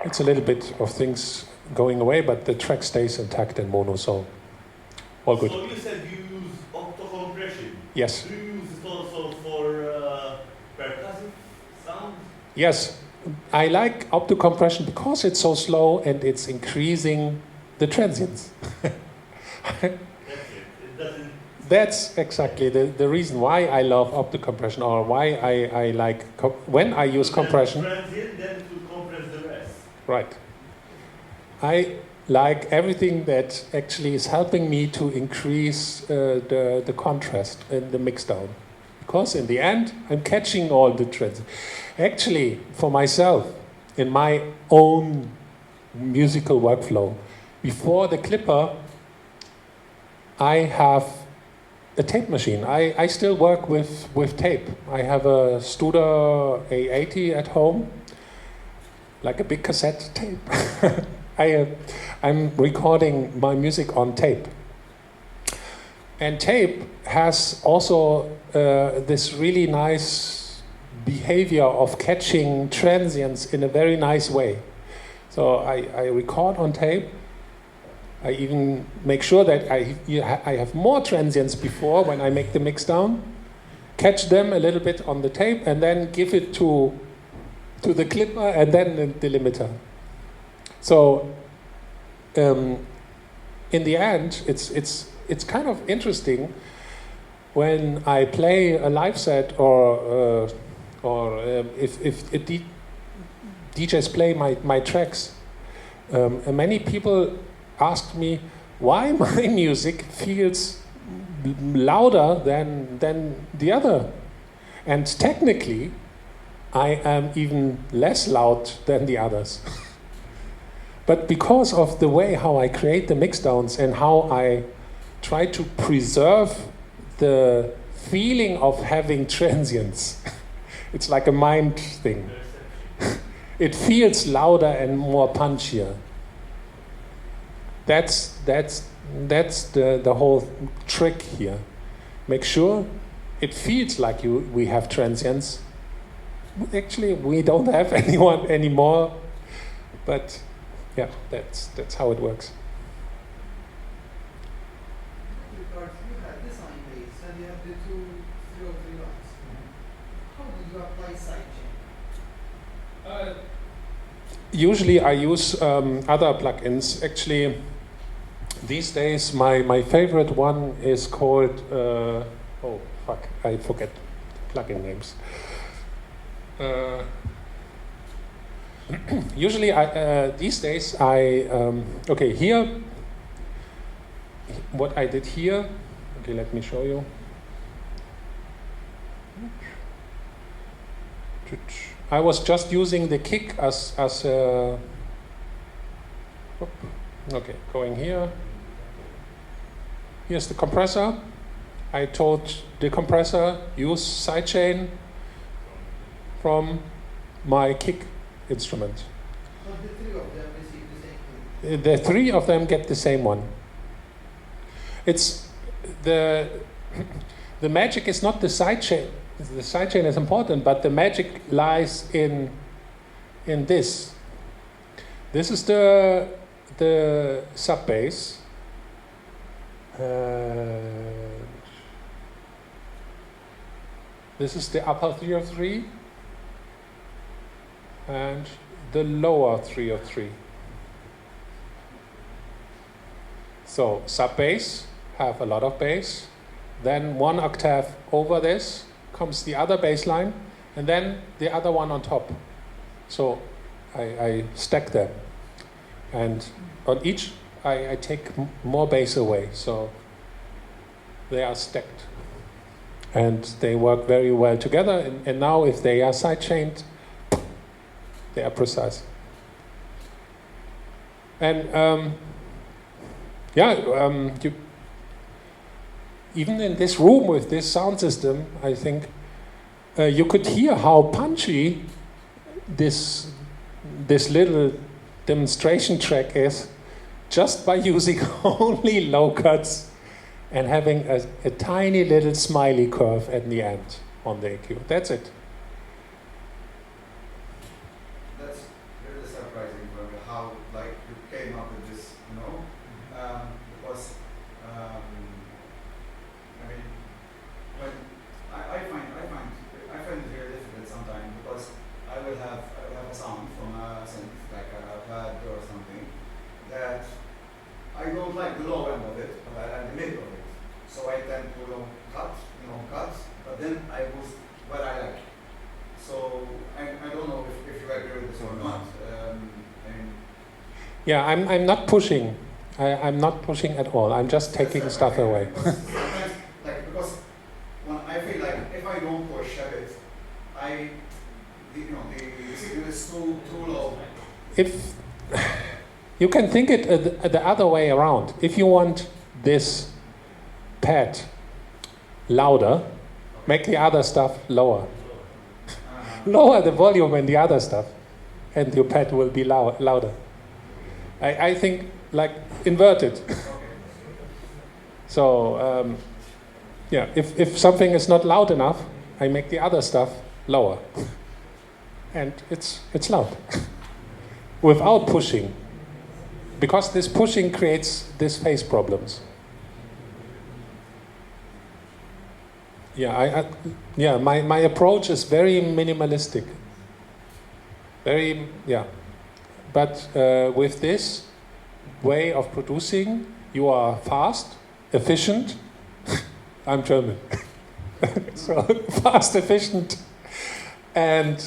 It's a little bit of things going away, but the track stays intact in mono, so all good. So you said you use octo-compression. Yes. Do you use it also for percussive sound? Yes, I like opto-compression because it's so slow and it's increasing the transients. That's it. It doesn't. That's exactly the reason why I love opto-compression, or why I like when I use compression. Transient, then it will compress the rest. Right. I like everything that actually is helping me to increase the contrast in the mixdown. Because in the end, I'm catching all the trends. Actually, for myself, in my own musical workflow, before the clipper, I have a tape machine. I still work with tape. I have a Studer A80 at home, like a big cassette tape. I'm recording my music on tape. And tape has also this really nice behavior of catching transients in a very nice way. So I record on tape. I even make sure that I have more transients before when I make the mix down, catch them a little bit on the tape, and then give it to the clipper and then the limiter. So in the end, it's kind of interesting when I play a live set, or if DJs play my tracks. Many people ask me why my music feels louder than the other, and technically I am even less loud than the others. But because of the way how I create the mixdowns and how I try to preserve the feeling of having transients, it's like a mind thing. It feels louder and more punchier. That's the whole trick here. Make sure it feels like we have transients. Actually, we don't have anyone anymore, but yeah, that's how it works. Because you had the Sine base and you have the two 303 lines. How did you apply sidechain? Usually I use other plugins. Actually, these days my favorite one is called, oh fuck, I forget plugin names. Usually these days okay, here, what I did here, okay, let me show you. I was just using the kick as a, okay, going here. Here's the compressor. I told the compressor use sidechain from my kick instrument. But the three of them receive the same thing. The three of them get the same one. It's the magic is not the sidechain. The sidechain is important, but the magic lies in this. This is the sub bass. This is the upper 303 and the lower 303. So sub bass have a lot of bass. Then one octave over this comes the other bass line, and then the other one on top. So I stack them, and on each I take more bass away, so they are stacked. And they work very well together. And now if they are sidechained, they are precise. And even in this room with this sound system, I think you could hear how punchy this little demonstration track is, just by using only low cuts and having a tiny little smiley curve at the end on the EQ. That's it. That's really surprising for me how like you came up with this, you know, because I mean, when I find it very difficult sometimes because I will have a sound from a synth like a pad or something that I don't like the low end of it, but I like the mid of it. So I tend to cut, but then I boost what I like. So I don't know if you agree with this or not. Yeah, I'm not pushing. I'm not pushing at all. I'm just taking stuff away. Sometimes, because when I feel like if I don't push a bit, the signal is too low. If you can think it the other way around. If you want this pad louder, make the other stuff lower. Lower the volume in the other stuff, and your pad will be louder. I think like inverted. So if something is not loud enough, I make the other stuff lower, and it's loud without pushing, because this pushing creates these phase problems. Yeah, my approach is very minimalistic. But with this way of producing, you are fast, efficient. I'm German. So fast, efficient. And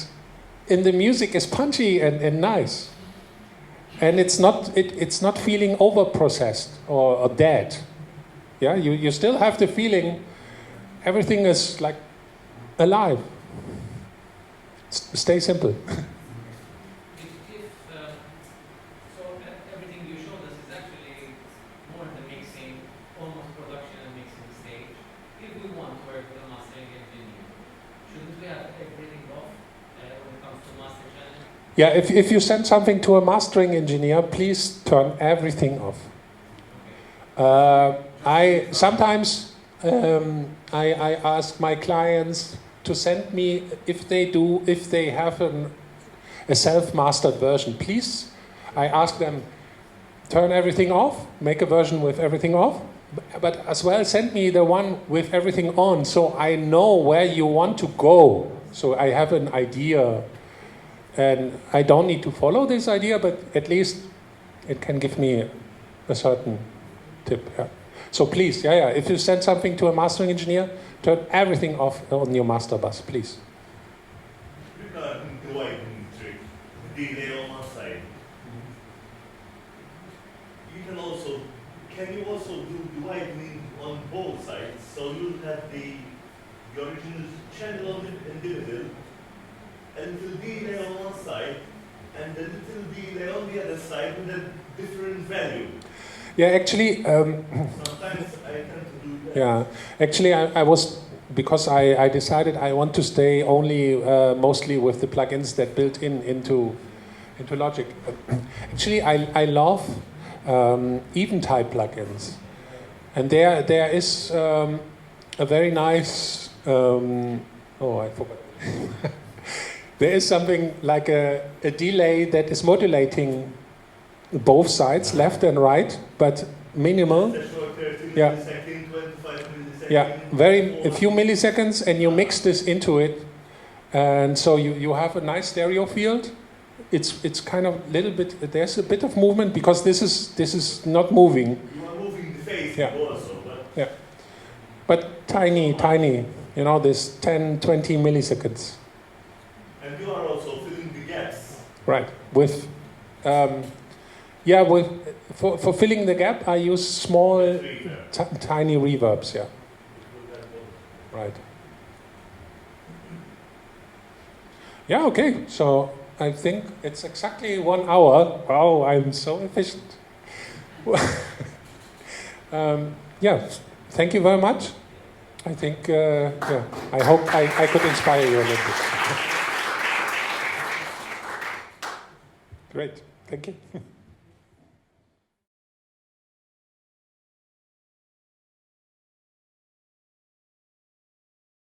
in the music is punchy and nice. And it's not feeling over-processed or dead. Yeah, you still have the feeling everything is like alive. Stay simple. So everything you showed us is actually more the mixing, almost production and mixing stage. If we want to work with a mastering engineer, shouldn't we have everything off when it comes to master channel? Yeah, if you send something to a mastering engineer, please turn everything off. I sometimes I ask my clients to send me if they have a self-mastered version. Please, I ask them, turn everything off, make a version with everything off, but as well send me the one with everything on, so I know where you want to go. So I have an idea, and I don't need to follow this idea, but at least it can give me a certain tip. Yeah. So please, if you send something to a mastering engineer, turn everything off on your master bus, please. Regarding the widening trick, the delay on one side, can you also do the widening on both sides? So you have the original channel on the middle, and little delay on one side, and a little delay on the other side with a different value. Yeah, actually, sometimes I tend to do that. Yeah, actually, I was, because I decided I want to stay only mostly with the plugins that built into Logic. Actually, I love even type plugins, and there is a very nice. I forgot. There is something like a delay that is modulating both sides, left and right, but minimal. Yeah. Yeah, a few milliseconds, and you mix this into it, and so you have a nice stereo field. It's kind of a little bit. There's a bit of movement because this is not moving. You are moving the phase also, but yeah, but tiny. This 10, 20 milliseconds. And you are also filling the gaps. Right. For filling the gap, I use small, tiny reverbs. Yeah. Right. Yeah, okay. So I think it's exactly 1 hour. Wow, I'm so efficient. Yeah, thank you very much. I think, yeah, I hope I could inspire you a little bit. Great, thank you.